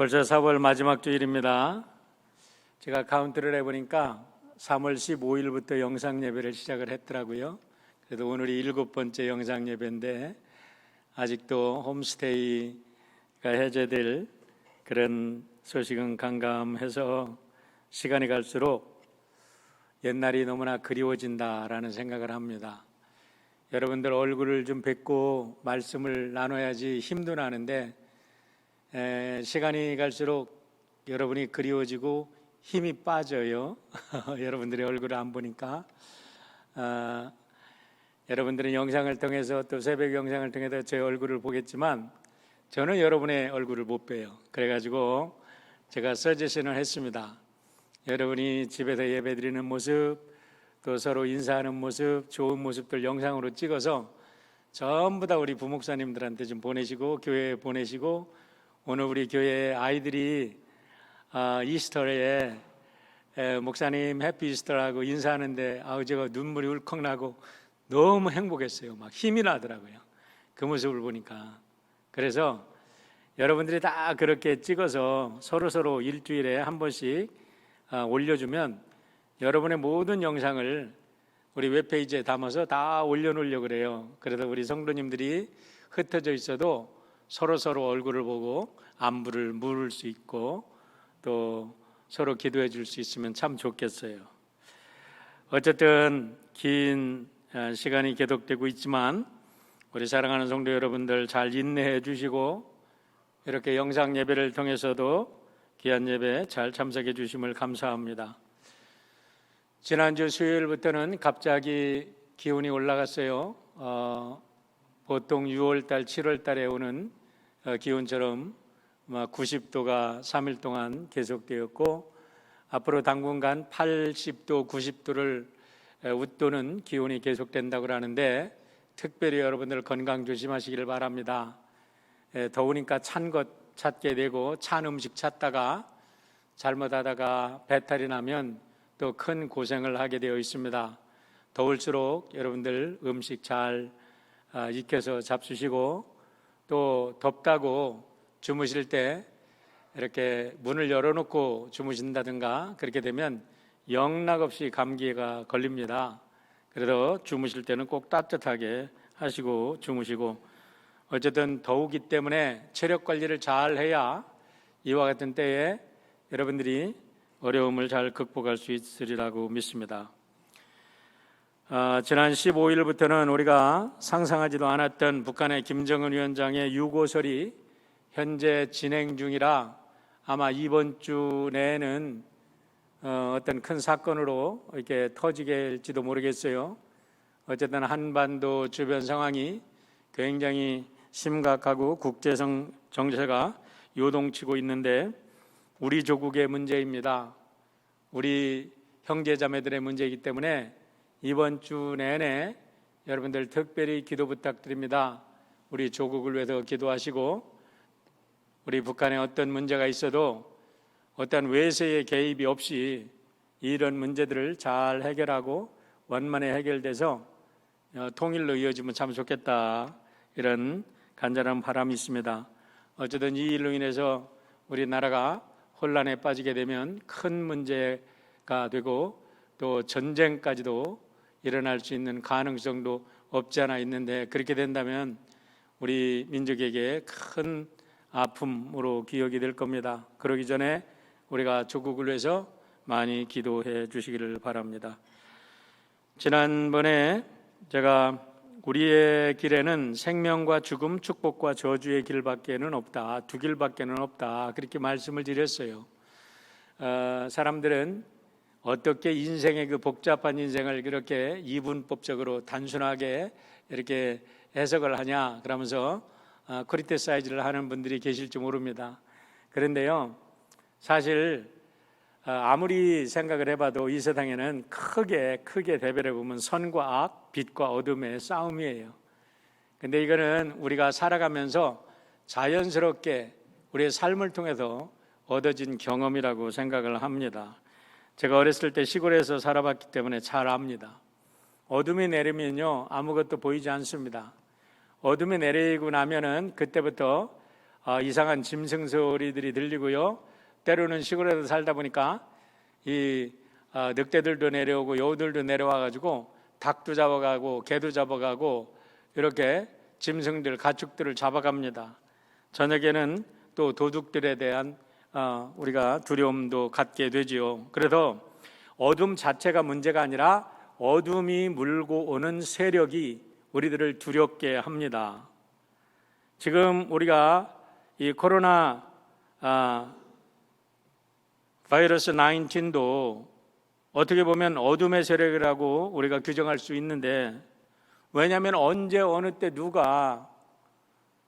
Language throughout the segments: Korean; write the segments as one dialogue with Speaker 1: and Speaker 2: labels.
Speaker 1: 벌써 4월 마지막 주일입니다. 제가 카운트를 해보니까 3월 15일부터 영상 예배를 시작을 했더라고요. 그래도 오늘이 7번째 영상 예배인데 아직도 홈스테이가 해제될 그런 소식은 강감해서 시간이 갈수록 옛날이 너무나 그리워진다라는 생각을 합니다. 여러분들 얼굴을 좀 뵙고 말씀을 나눠야지 힘도 나는데 시간이 갈수록 여러분이 그리워지고 힘이 빠져요. 여러분들의 얼굴을 안 보니까. 여러분들은 영상을 통해서 또 새벽 영상을 통해서 제 얼굴을 보겠지만 저는 여러분의 얼굴을 못 봬요. 그래가지고 제가 서제션을 했습니다. 여러분이 집에서 예배드리는 모습, 또 서로 인사하는 모습, 좋은 모습들 영상으로 찍어서 전부 다 우리 부목사님들한테 좀 보내시고 교회에 보내시고, 오늘 우리 교회 아이들이 이스터에 목사님 해피 이스터라고 인사하는데 제가 눈물이 울컥 나고 너무 행복했어요. 막 힘이 나더라고요, 그 모습을 보니까. 그래서 여러분들이 다 그렇게 찍어서 서로 일주일에 한 번씩 올려주면 여러분의 모든 영상을 우리 웹페이지에 담아서 다 올려놓으려고 그래요. 그래서 우리 성도님들이 흩어져 있어도 서로 얼굴을 보고 안부를 물을 수 있고 또 서로 기도해 줄 수 있으면 참 좋겠어요. 어쨌든 긴 시간이 계속되고 있지만 우리 사랑하는 성도 여러분들 잘 인내해 주시고 이렇게 영상 예배를 통해서도 귀한 예배 잘 참석해 주심을 감사합니다. 지난주 수요일부터는 갑자기 기온이 올라갔어요. 보통 6월달, 7월달에 오는 기온처럼 90도가 3일 동안 계속되었고, 앞으로 당분간 80도, 90도를 웃도는 기온이 계속된다고 하는데 특별히 여러분들 건강 조심하시기를 바랍니다. 더우니까 찬 것 찾게 되고 찬 음식 찾다가 잘못하다가 배탈이 나면 또 큰 고생을 하게 되어 있습니다. 더울수록 여러분들 음식 잘 익혀서 잡수시고, 또 덥다고 주무실 때 이렇게 문을 열어놓고 주무신다든가 그렇게 되면 영락없이 감기가 걸립니다. 그래서 주무실 때는 꼭 따뜻하게 하시고 주무시고, 어쨌든 더우기 때문에 체력 관리를 잘 해야 이와 같은 때에 여러분들이 어려움을 잘 극복할 수 있으리라고 믿습니다. 지난 15일부터는 우리가 상상하지도 않았던 북한의 김정은 위원장의 유고설이 현재 진행 중이라 아마 이번 주 내에는 어떤 큰 사건으로 이렇게 터지게 될지도 모르겠어요. 어쨌든 한반도 주변 상황이 굉장히 심각하고 국제성 정세가 요동치고 있는데 우리 조국의 문제입니다. 우리 형제자매들의 문제이기 때문에 이번 주 내내 여러분들 특별히 기도 부탁드립니다. 우리 조국을 위해서 기도하시고, 우리 북한에 어떤 문제가 있어도 어떤 외세의 개입이 없이 이런 문제들을 잘 해결하고 원만히 해결돼서 통일로 이어지면 참 좋겠다, 이런 간절한 바람이 있습니다. 어쨌든 이 일로 인해서 우리나라가 혼란에 빠지게 되면 큰 문제가 되고 또 전쟁까지도 일어날 수 있는 가능성도 없지 않아 있는데, 그렇게 된다면 우리 민족에게 큰 아픔으로 기억이 될 겁니다. 그러기 전에 우리가 조국을 위해서 많이 기도해 주시기를 바랍니다. 지난번에 제가 우리의 길에는 생명과 죽음, 축복과 저주의 길밖에는 없다, 두 길밖에는 없다, 그렇게 말씀을 드렸어요. 사람들은 어떻게 인생의 그 복잡한 인생을 그렇게 이분법적으로 단순하게 이렇게 해석을 하냐 그러면서 크리티사이즈를 하는 분들이 계실지 모릅니다. 그런데요, 사실 아무리 생각을 해봐도 이 세상에는 크게 대별해 보면 선과 악, 빛과 어둠의 싸움이에요. 근데 이거는 우리가 살아가면서 자연스럽게 우리의 삶을 통해서 얻어진 경험이라고 생각을 합니다. 제가 어렸을 때 시골에서 살아봤기 때문에 잘 압니다. 어둠이 내리면요 아무것도 보이지 않습니다. 어둠이 내리고 나면은 그때부터 이상한 짐승 소리들이 들리고요. 때로는 시골에서 살다 보니까 이 늑대들도 내려오고 여우들도 내려와 가지고 닭도 잡아가고 개도 잡아가고 이렇게 짐승들, 가축들을 잡아갑니다. 저녁에는 또 도둑들에 대한 우리가 두려움도 갖게 되지요. 그래서 어둠 자체가 문제가 아니라 어둠이 물고 오는 세력이 우리들을 두렵게 합니다. 지금 우리가 이 코로나 바이러스 19도 어떻게 보면 어둠의 세력이라고 우리가 규정할 수 있는데, 왜냐하면 언제 어느 때 누가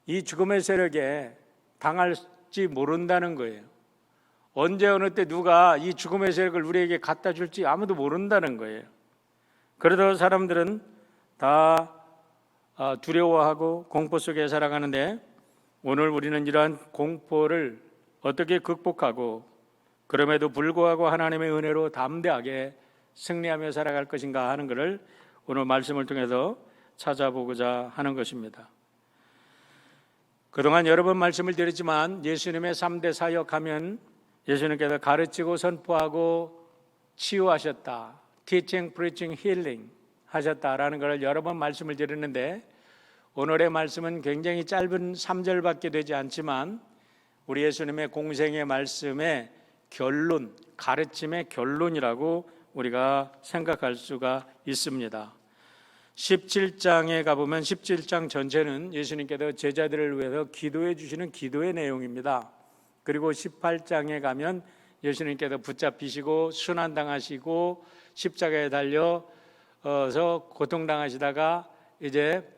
Speaker 1: 이 죽음의 세력에 당할지 모른다는 거예요. 언제 어느 때 누가 이 죽음의 세력을 우리에게 갖다 줄지 아무도 모른다는 거예요. 그래도 사람들은 다 두려워하고 공포 속에 살아가는데, 오늘 우리는 이러한 공포를 어떻게 극복하고 그럼에도 불구하고 하나님의 은혜로 담대하게 승리하며 살아갈 것인가 하는 것을 오늘 말씀을 통해서 찾아보고자 하는 것입니다. 그동안 여러 번 말씀을 드렸지만 예수님의 3대 사역하면 예수님께서 가르치고 선포하고 치유하셨다, teaching, preaching, healing 하셨다라는 것을 여러 번 말씀을 드렸는데, 오늘의 말씀은 굉장히 짧은 3절밖에 되지 않지만 우리 예수님의 공생의 말씀의 결론, 가르침의 결론이라고 우리가 생각할 수가 있습니다. 17장에 가보면 17장 전체는 예수님께서 제자들을 위해서 기도해 주시는 기도의 내용입니다. 그리고 18장에 가면 예수님께서 붙잡히시고 순환당하시고 십자가에 달려서 고통당하시다가 이제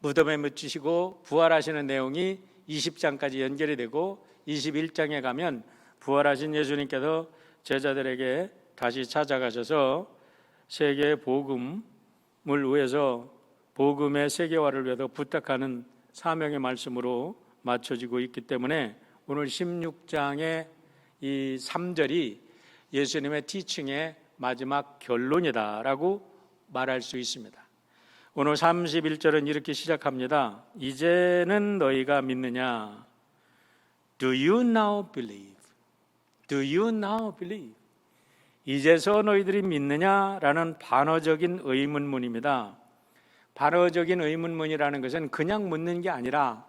Speaker 1: 무덤에 묻히시고 부활하시는 내용이 20장까지 연결이 되고, 21장에 가면 부활하신 예수님께서 제자들에게 다시 찾아가셔서 세계 복음을 위해서, 복음의 세계화를 위해서 부탁하는 사명의 말씀으로 맞춰지고 있기 때문에 오늘 16장의 이 3절이 예수님의 티칭의 마지막 결론이다라고 말할 수 있습니다. 오늘 31절은 이렇게 시작합니다. 이제는 너희가 믿느냐? Do you now believe? Do you now believe? 이제서 너희들이 믿느냐라는 반어적인 의문문입니다. 반어적인 의문문이라는 것은 그냥 묻는 게 아니라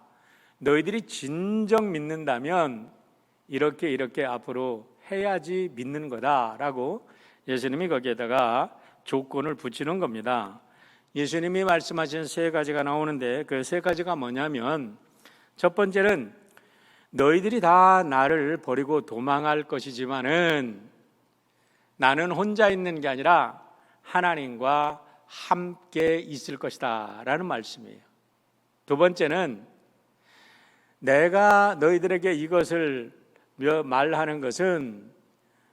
Speaker 1: 너희들이 진정 믿는다면 이렇게 앞으로 해야지 믿는 거다라고 예수님이 거기에다가 조건을 붙이는 겁니다. 예수님이 말씀하신 세 가지가 나오는데 그 세 가지가 뭐냐면, 첫 번째는 너희들이 다 나를 버리고 도망할 것이지만은 나는 혼자 있는 게 아니라 하나님과 함께 있을 것이다 라는 말씀이에요. 두 번째는 내가 너희들에게 이것을 말하는 것은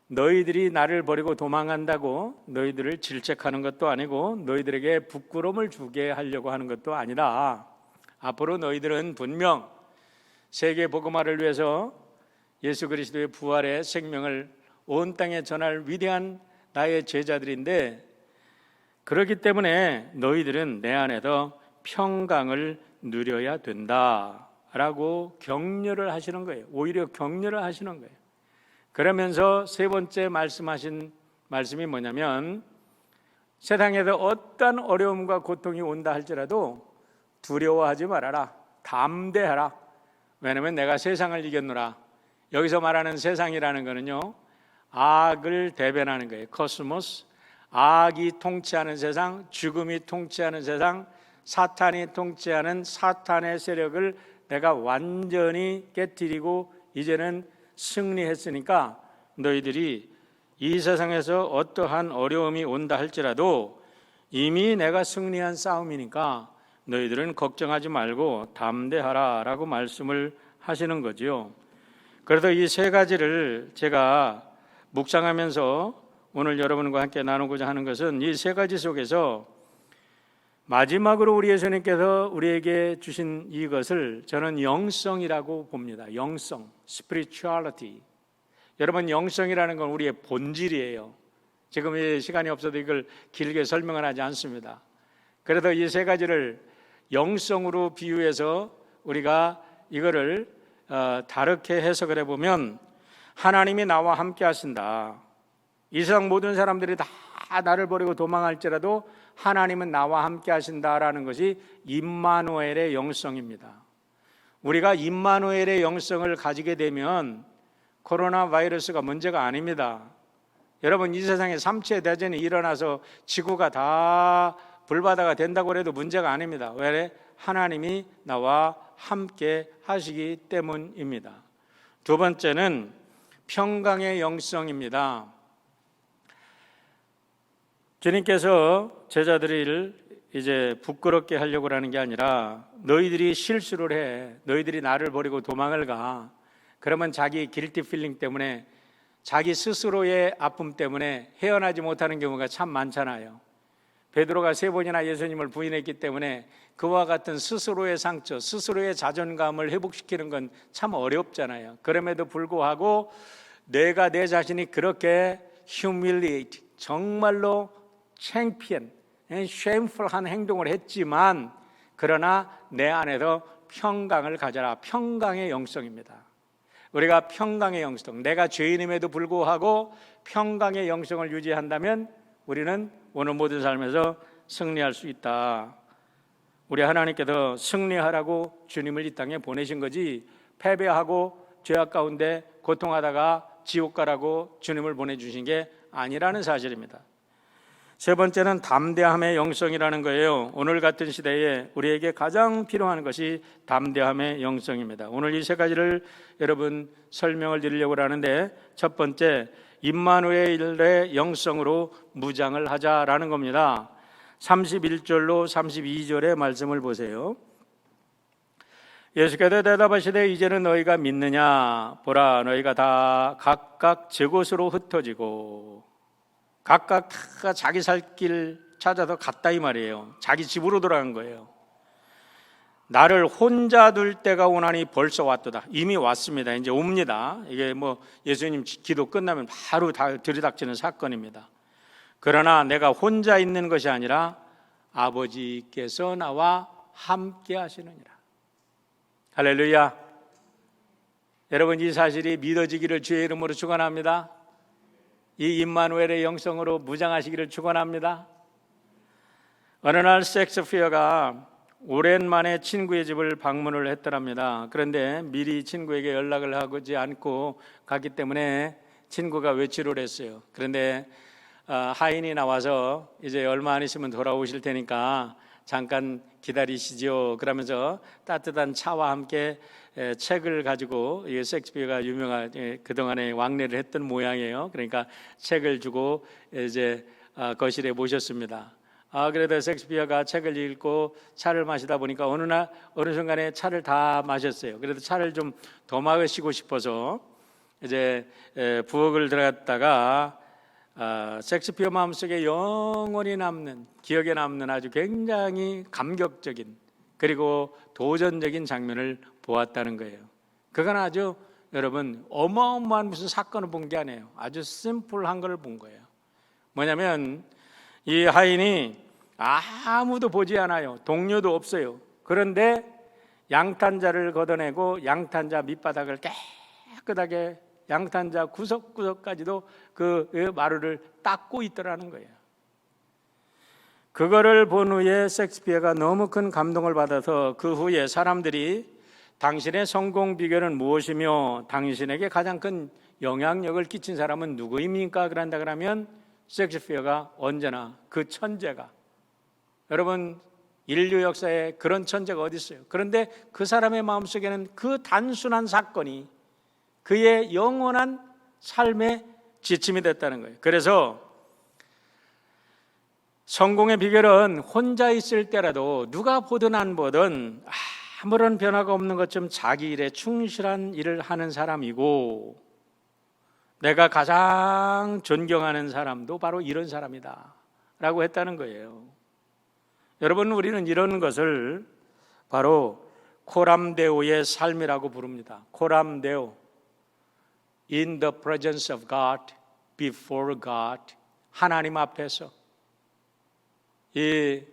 Speaker 1: 너희들이 나를 버리고 도망간다고 너희들을 질책하는 것도 아니고 너희들에게 부끄러움을 주게 하려고 하는 것도 아니다. 앞으로 너희들은 분명 세계 복음화를 위해서 예수 그리스도의 부활의 생명을 온 땅에 전할 위대한 나의 제자들인데, 그렇기 때문에 너희들은 내 안에서 평강을 누려야 된다라고 격려를 하시는 거예요. 오히려 격려를 하시는 거예요. 그러면서 세 번째 말씀하신 말씀이 뭐냐면, 세상에서 어떤 어려움과 고통이 온다 할지라도 두려워하지 말아라. 담대하라. 왜냐하면 내가 세상을 이겼노라. 여기서 말하는 세상이라는 거는요, 악을 대변하는 거예요. 코스모스, 악이 통치하는 세상, 죽음이 통치하는 세상, 사탄이 통치하는 사탄의 세력을 내가 완전히 깨뜨리고 이제는 승리했으니까 너희들이 이 세상에서 어떠한 어려움이 온다 할지라도 이미 내가 승리한 싸움이니까 너희들은 걱정하지 말고 담대하라 라고 말씀을 하시는 거지요. 그래서 이 세 가지를 제가 묵상하면서 오늘 여러분과 함께 나누고자 하는 것은, 이 세 가지 속에서 마지막으로 우리 예수님께서 우리에게 주신 이것을 저는 영성이라고 봅니다. 영성, spirituality. 여러분, 영성이라는 건 우리의 본질이에요. 지금 이 시간이 없어도 이걸 길게 설명을 하지 않습니다. 그래서 이 세 가지를 영성으로 비유해서 우리가 이거를 다르게 해석을 해보면 하나님이 나와 함께 하신다. 이 세상 모든 사람들이 다 나를 버리고 도망할지라도 하나님은 나와 함께 하신다라는 것이 임마누엘의 영성입니다. 우리가 임마누엘의 영성을 가지게 되면 코로나 바이러스가 문제가 아닙니다. 여러분, 이 세상에 3차 대전이 일어나서 지구가 다 불바다가 된다고 해도 문제가 아닙니다. 왜? 하나님이 나와 함께 하시기 때문입니다. 두 번째는 평강의 영성입니다. 주님께서 제자들을 이제 부끄럽게 하려고 하는 게 아니라 너희들이 실수를 해, 너희들이 나를 버리고 도망을 가, 그러면 자기 길티 필링 때문에, 자기 스스로의 아픔 때문에 헤어나지 못하는 경우가 참 많잖아요. 베드로가 3번이나 예수님을 부인했기 때문에 그와 같은 스스로의 상처, 스스로의 자존감을 회복시키는 건 참 어렵잖아요. 그럼에도 불구하고 내가 내 자신이 그렇게 humiliate, 정말로 창피한, shameful한 행동을 했지만, 그러나 내 안에서 평강을 가져라. 평강의 영성입니다. 우리가 평강의 영성, 내가 죄인임에도 불구하고 평강의 영성을 유지한다면 우리는 오늘 모든 삶에서 승리할 수 있다. 우리 하나님께서 승리하라고 주님을 이 땅에 보내신 거지, 패배하고 죄악 가운데 고통하다가 지옥 가라고 주님을 보내주신 게 아니라는 사실입니다. 세 번째는 담대함의 영성이라는 거예요. 오늘 같은 시대에 우리에게 가장 필요한 것이 담대함의 영성입니다. 오늘 이 세 가지를 여러분 설명을 드리려고 하는데, 첫 번째, 임마누엘의 영성으로 무장을 하자라는 겁니다. 31절로 32절의 말씀을 보세요. 예수께서 대답하시되 이제는 너희가 믿느냐? 보라, 너희가 다 각각 제 곳으로 흩어지고 각각 다 자기 살 길 찾아서 갔다 이 말이에요. 자기 집으로 돌아간 거예요. 나를 혼자 둘 때가 오나니 벌써 왔도다. 이미 왔습니다. 이제 옵니다. 이게 뭐 예수님 기도 끝나면 바로 다 들이닥치는 사건입니다. 그러나 내가 혼자 있는 것이 아니라 아버지께서 나와 함께 하시느니라. 할렐루야. 여러분, 이 사실이 믿어지기를 주의 이름으로 축원합니다. 이 임마누엘의 영성으로 무장하시기를 축원합니다. 어느 날 셰익스피어가 오랜만에 친구의 집을 방문을 했더랍니다. 그런데 미리 친구에게 연락을 하지 않고 갔기 때문에 친구가 외출을 했어요. 그런데 하인이 나와서 이제 얼마 안 있으면 돌아오실 테니까 잠깐 기다리시죠. 그러면서 따뜻한 차와 함께 책을 가지고, 셰익스피어가 유명한 그동안에 왕래를 했던 모양이에요. 그러니까 책을 주고 이제 거실에 모셨습니다. 그래도 셰익스피어가 책을 읽고 차를 마시다 보니까 어느 순간에 차를 다 마셨어요. 그래도 차를 좀 더 마시고 싶어서 이제 부엌을 들어갔다가 셰익스피어 마음속에 영원히 남는, 기억에 남는 아주 굉장히 감격적인 그리고 도전적인 장면을 보았다는 거예요. 그건 아주 여러분 어마어마한 무슨 사건을 본 게 아니에요. 아주 심플한 걸 본 거예요. 뭐냐면 이 하인이 아무도 보지 않아요. 동료도 없어요. 그런데 양탄자를 걷어내고 양탄자 밑바닥을 깨끗하게, 양탄자 구석구석까지도 그 마루를 닦고 있더라는 거예요. 그거를 본 후에 셰익스피어가 너무 큰 감동을 받아서 그 후에 사람들이 당신의 성공 비결은 무엇이며 당신에게 가장 큰 영향력을 끼친 사람은 누구입니까? 그런다 그러면 셰익스피어가 언제나 그 천재가, 여러분 인류 역사에 그런 천재가 어디 있어요? 그런데 그 사람의 마음속에는 그 단순한 사건이 그의 영원한 삶의 지침이 됐다는 거예요. 그래서 성공의 비결은 혼자 있을 때라도 누가 보든 안 보든 아무런 변화가 없는 것처럼 자기 일에 충실한 일을 하는 사람이고, 내가 가장 존경하는 사람도 바로 이런 사람이다 라고 했다는 거예요. 여러분, 우리는 이런 것을 바로 코람데오의 삶이라고 부릅니다. 코람데오, in the presence of God, before God, 하나님 앞에서. 이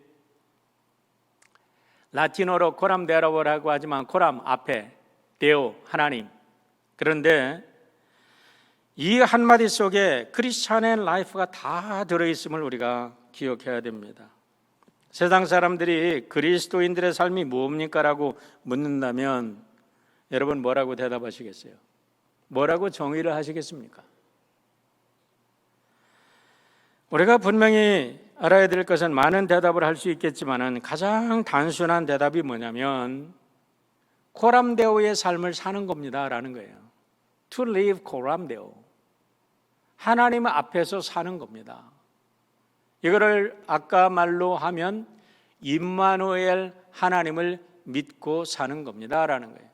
Speaker 1: 라틴어로 코람데오라고 하지만 코람 앞에, 데오, 하나님. 그런데 이 한마디 속에 크리스찬의 라이프가 다 들어있음을 우리가 기억해야 됩니다. 세상 사람들이 그리스도인들의 삶이 뭡니까? 라고 묻는다면 여러분 뭐라고 대답하시겠어요? 뭐라고 정의를 하시겠습니까? 우리가 분명히 알아야 될 것은 많은 대답을 할 수 있겠지만 가장 단순한 대답이 뭐냐면 코람데오의 삶을 사는 겁니다 라는 거예요. To live 코람데오, 하나님 앞에서 사는 겁니다. 이거를 아까 말로 하면 임마누엘, 하나님을 믿고 사는 겁니다 라는 거예요.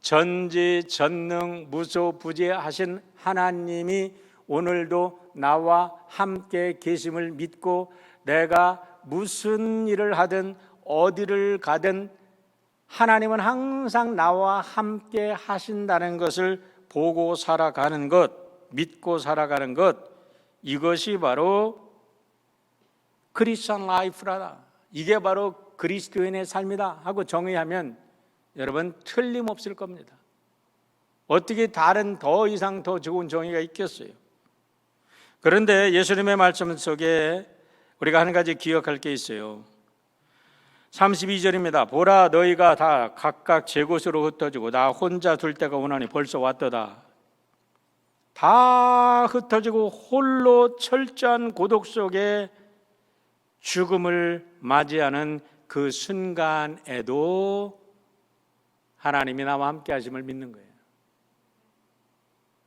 Speaker 1: 전지전능 무소부재하신 하나님이 오늘도 나와 함께 계심을 믿고 내가 무슨 일을 하든 어디를 가든 하나님은 항상 나와 함께 하신다는 것을 보고 살아가는 것, 믿고 살아가는 것, 이것이 바로 크리스천 라이프라다, 이게 바로 그리스도인의 삶이다 하고 정의하면 여러분 틀림없을 겁니다. 어떻게 다른 더 이상 더 좋은 정의가 있겠어요? 그런데 예수님의 말씀 속에 우리가 한 가지 기억할 게 있어요. 32절입니다. 보라, 너희가 다 각각 제 곳으로 흩어지고 나 혼자 둘 때가 오나니 벌써 왔도다. 다 흩어지고 홀로 철저한 고독 속에 죽음을 맞이하는 그 순간에도 하나님이 나와 함께 하심을 믿는 거예요.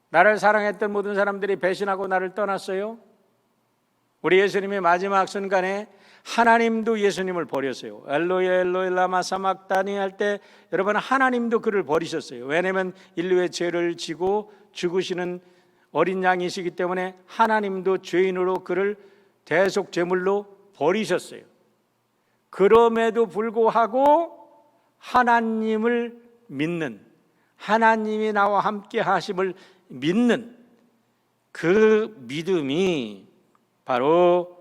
Speaker 1: 나를 사랑했던 모든 사람들이 배신하고 나를 떠났어요. 우리 예수님의 마지막 순간에 하나님도 예수님을 버렸어요. 엘로이 엘로이 라마 사막다니 할 때 여러분 하나님도 그를 버리셨어요. 왜냐하면 인류의 죄를 지고 죽으시는 어린 양이시기 때문에 하나님도 죄인으로 그를 대속 제물로 버리셨어요. 그럼에도 불구하고 하나님을 믿는, 하나님이 나와 함께 하심을 믿는 그 믿음이 바로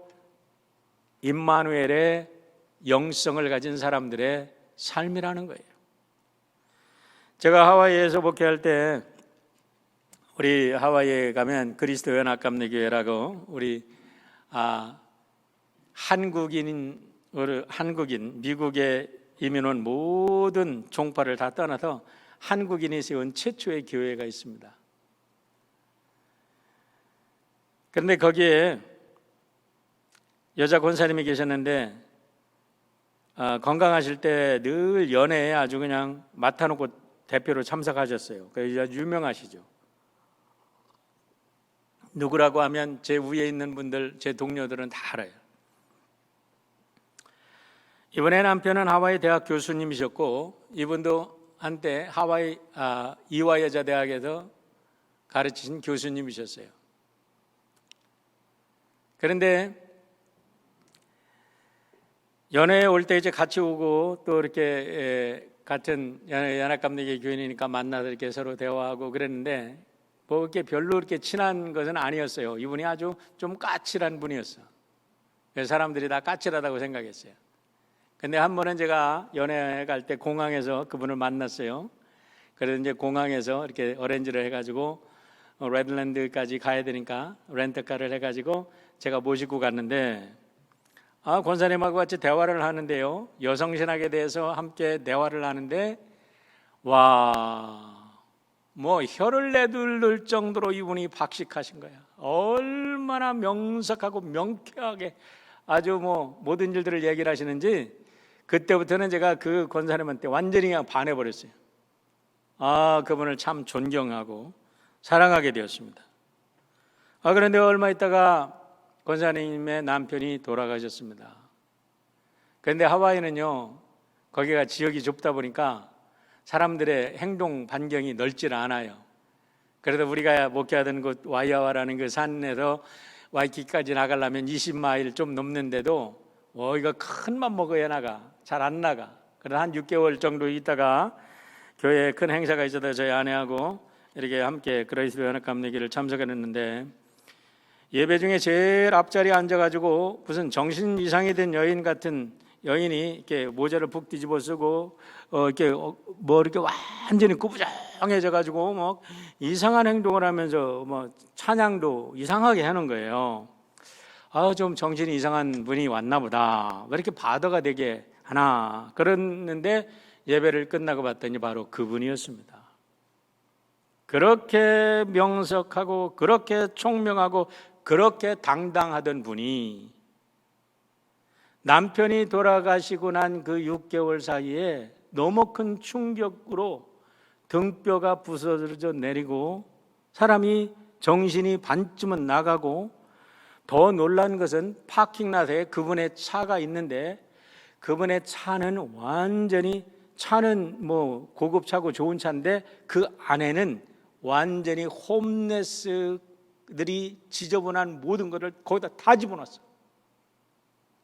Speaker 1: 임마누엘의 영성을 가진 사람들의 삶이라는 거예요. 제가 하와이에서 목회할 때 우리 하와이에 가면 그리스도 연합감리교회라고 우리 한국인 미국에 이민 온 모든 종파를 다 떠나서 한국인이 세운 최초의 교회가 있습니다. 그런데 거기에 여자 권사님이 계셨는데 건강하실 때 늘 연회에 아주 그냥 맡아놓고 대표로 참석하셨어요. 그래서 아주 유명하시죠. 누구라고 하면 제 위에 있는 분들, 제 동료들은 다 알아요. 이번에 남편은 하와이 대학 교수님이셨고 이분도 한때 하와이 이화여자대학에서 가르치신 교수님이셨어요. 그런데 연회에 올 때 이제 같이 오고 또 이렇게 같은 연합감리교 교인이니까 만나서 이렇게 서로 대화하고 그랬는데 뭐 이렇게 별로 이렇게 친한 것은 아니었어요. 이분이 아주 좀 까칠한 분이었어. 그래서 사람들이 다 까칠하다고 생각했어요. 근데 한 번은 제가 연애 갈 때 공항에서 그분을 만났어요. 그래서 이제 공항에서 이렇게 어레인지를 해가지고 레드랜드까지 가야 되니까 렌트카를 해가지고 제가 모시고 갔는데 권사님하고 같이 대화를 하는데요, 여성신학에 대해서 함께 대화를 하는데 뭐 혀를 내둘 정도로 이분이 박식하신 거야. 얼마나 명석하고 명쾌하게 아주 뭐 모든 일들을 얘기를 하시는지 그때부터는 제가 그 권사님한테 완전히 그냥 반해버렸어요. 그분을 참 존경하고 사랑하게 되었습니다. 그런데 얼마 있다가 권사님의 남편이 돌아가셨습니다. 그런데 하와이는요, 거기가 지역이 좁다 보니까 사람들의 행동 반경이 넓질 않아요. 그래도 우리가 목회하던 곳 와이아와라는 그 산에서 와이키키까지 나가려면 20마일 좀 넘는데도 이거 큰 맘 먹어야 잘 안 나가. 그래서 한 6개월 정도 있다가 교회에 큰 행사가 있어서 저희 아내하고 이렇게 함께 그리스도 연합감리교회를 참석했는데 예배 중에 제일 앞자리에 앉아가지고 무슨 정신 이상이 된 여인 같은 여인이 이렇게 모자를 푹 뒤집어 쓰고 이렇게 뭐 이렇게 완전히 구부정해져 가지고 뭐 이상한 행동을 하면서 뭐 찬양도 이상하게 하는 거예요. 좀 정신이 이상한 분이 왔나 보다. 왜 이렇게 바더가 되게 하나. 그랬는데 예배를 끝나고 봤더니 바로 그분이었습니다. 그렇게 명석하고 그렇게 총명하고 그렇게 당당하던 분이 남편이 돌아가시고 난 그 6개월 사이에 너무 큰 충격으로 등뼈가 부서져 내리고 사람이 정신이 반쯤은 나가고, 더 놀란 것은 파킹랏에 그분의 차가 있는데 그분의 차는 완전히, 차는 뭐 고급 차고 좋은 차인데 그 안에는 완전히 홈레스들이 지저분한 모든 것을 거기다 다 집어넣었어요.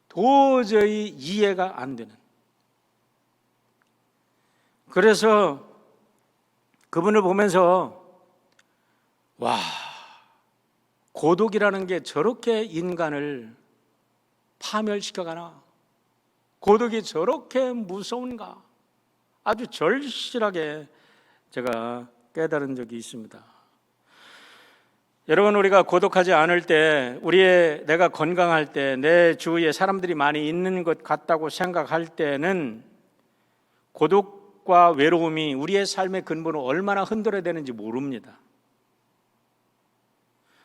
Speaker 1: 도저히 이해가 안 되는. 그래서 그분을 보면서 와, 고독이라는 게 저렇게 인간을 파멸시켜가나, 고독이 저렇게 무서운가, 아주 절실하게 제가 깨달은 적이 있습니다. 여러분, 우리가 고독하지 않을 때, 내가 건강할 때, 내 주위에 사람들이 많이 있는 것 같다고 생각할 때는 고독과 외로움이 우리의 삶의 근본을 얼마나 흔들어야 되는지 모릅니다.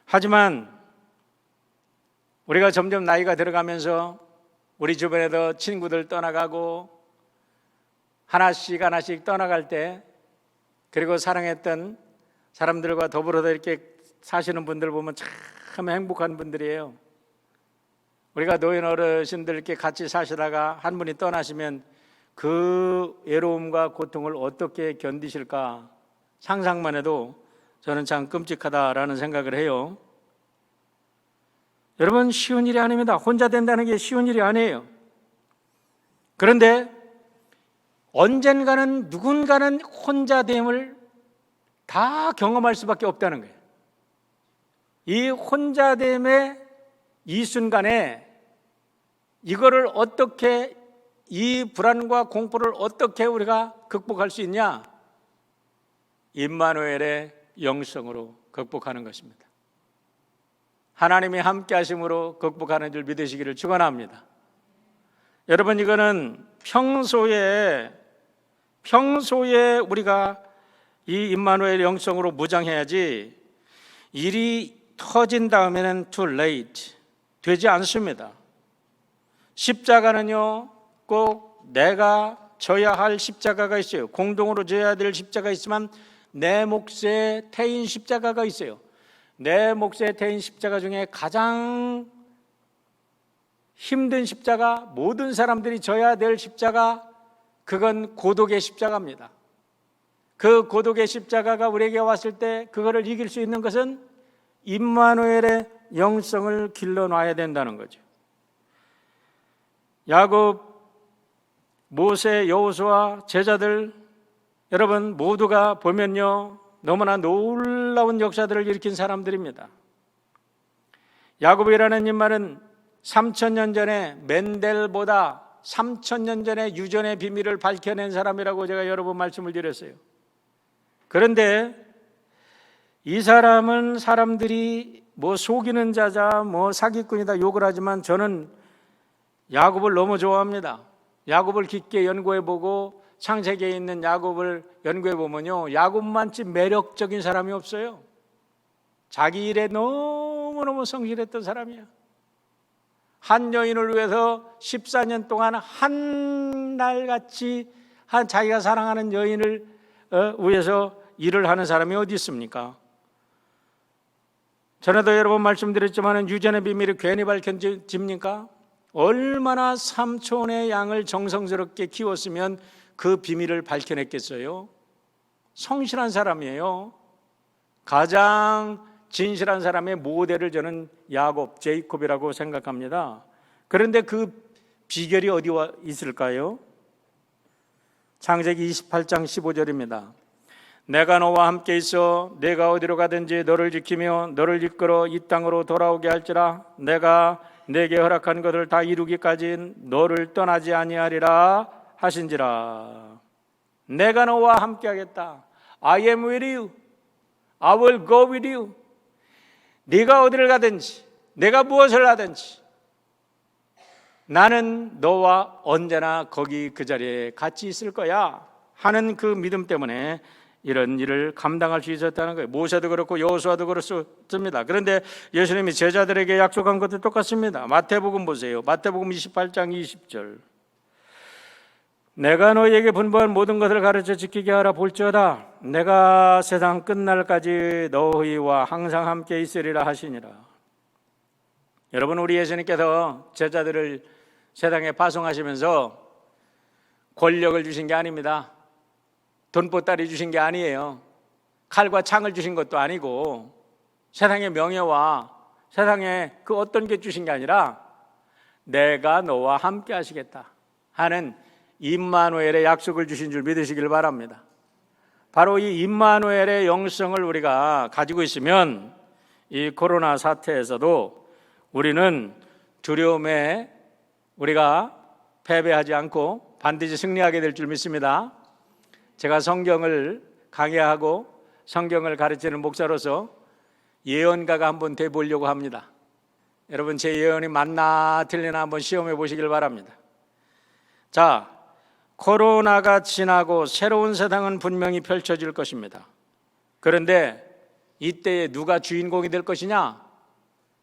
Speaker 1: 하지만 우리가 점점 나이가 들어가면서 우리 주변에도 친구들 떠나가고 하나씩 떠나갈 때, 그리고 사랑했던 사람들과 더불어서 이렇게 사시는 분들 보면 참 행복한 분들이에요. 우리가 노인 어르신들 이렇게 같이 사시다가 한 분이 떠나시면 그 외로움과 고통을 어떻게 견디실까 상상만 해도 저는 참 끔찍하다라는 생각을 해요. 여러분, 쉬운 일이 아닙니다. 혼자 된다는 게 쉬운 일이 아니에요. 그런데 언젠가는 누군가는 혼자됨을 다 경험할 수밖에 없다는 거예요. 이 혼자됨의 이 순간에 이거를 어떻게, 이 불안과 공포를 어떻게 우리가 극복할 수 있냐? 임마누엘의 영성으로 극복하는 것입니다. 하나님이 함께 하심으로 극복하는 줄 믿으시기를 축원합니다. 여러분, 이거는 평소에 우리가 이 임마누엘 영성으로 무장해야지, 일이 터진 다음에는 too late, 되지 않습니다. 십자가는요, 꼭 내가 져야 할 십자가가 있어요. 공동으로 져야 될 십자가 있지만 내 몫에 태인 십자가가 있어요. 내 몫에 태인 십자가 중에 가장 힘든 십자가, 모든 사람들이 져야 될 십자가, 그건 고독의 십자가입니다. 그 고독의 십자가가 우리에게 왔을 때 그거를 이길 수 있는 것은 임마누엘의 영성을 길러놔야 된다는 거죠. 야곱, 모세, 여호수아, 제자들, 여러분 모두가 보면요, 너무나 놀라운 역사들을 일으킨 사람들입니다. 야곱이라는 인물은 3000년 전에 멘델보다 3000년 전에 유전의 비밀을 밝혀낸 사람이라고 제가 여러 번 말씀을 드렸어요. 그런데 이 사람은 사람들이 뭐 속이는 자자, 뭐 사기꾼이다 욕을 하지만 저는 야곱을 너무 좋아합니다. 야곱을 깊게 연구해보고 창세기에 있는 야곱을 연구해보면요, 야곱만치 매력적인 사람이 없어요. 자기 일에 너무너무 성실했던 사람이야. 한 여인을 위해서 14년 동안 한날같이 자기가 사랑하는 여인을 위해서 일을 하는 사람이 어디 있습니까? 전에도 여러 번 말씀드렸지만 유전의 비밀이 괜히 밝혀집니까? 얼마나 삼촌의 양을 정성스럽게 키웠으면 그 비밀을 밝혀냈겠어요? 성실한 사람이에요. 가장 진실한 사람의 모델을 저는 야곱, 제이콥이라고 생각합니다. 그런데 그 비결이 어디 있을까요? 창세기 28장 15절입니다. 내가 너와 함께 있어 내가 어디로 가든지 너를 지키며 너를 이끌어 이 땅으로 돌아오게 할지라. 내가 내게 허락한 것을 다 이루기까지 너를 떠나지 아니하리라 하신지라. 내가 너와 함께하겠다. I am with you. I will go with you. 네가 어디를 가든지, 내가 무엇을 하든지 나는 너와 언제나 거기 그 자리에 같이 있을 거야 하는 그 믿음 때문에 이런 일을 감당할 수 있었다는 거예요. 모세도 그렇고 여호수아도 그렇습니다. 그런데 예수님이 제자들에게 약속한 것도 똑같습니다. 마태복음 보세요. 마태복음 28장 20절. 내가 너희에게 분부한 모든 것을 가르쳐 지키게 하라. 볼지어다 내가 세상 끝날까지 너희와 항상 함께 있으리라 하시니라. 여러분, 우리 예수님께서 제자들을 세상에 파송하시면서 권력을 주신 게 아닙니다. 돈보따리 주신 게 아니에요. 칼과 창을 주신 것도 아니고 세상의 명예와 세상에 그 어떤 게 주신 게 아니라 내가 너와 함께 하시겠다 하는 임마누엘의 약속을 주신 줄 믿으시길 바랍니다. 바로 이 임마누엘의 영성을 우리가 가지고 있으면 이 코로나 사태에서도 우리는 두려움에 우리가 패배하지 않고 반드시 승리하게 될 줄 믿습니다. 제가 성경을 강의하고 성경을 가르치는 목사로서 예언가가 한번 돼 보려고 합니다. 여러분, 제 예언이 맞나 틀리나 한번 시험해 보시길 바랍니다. 자, 코로나가 지나고 새로운 세상은 분명히 펼쳐질 것입니다. 그런데 이때에 누가 주인공이 될 것이냐?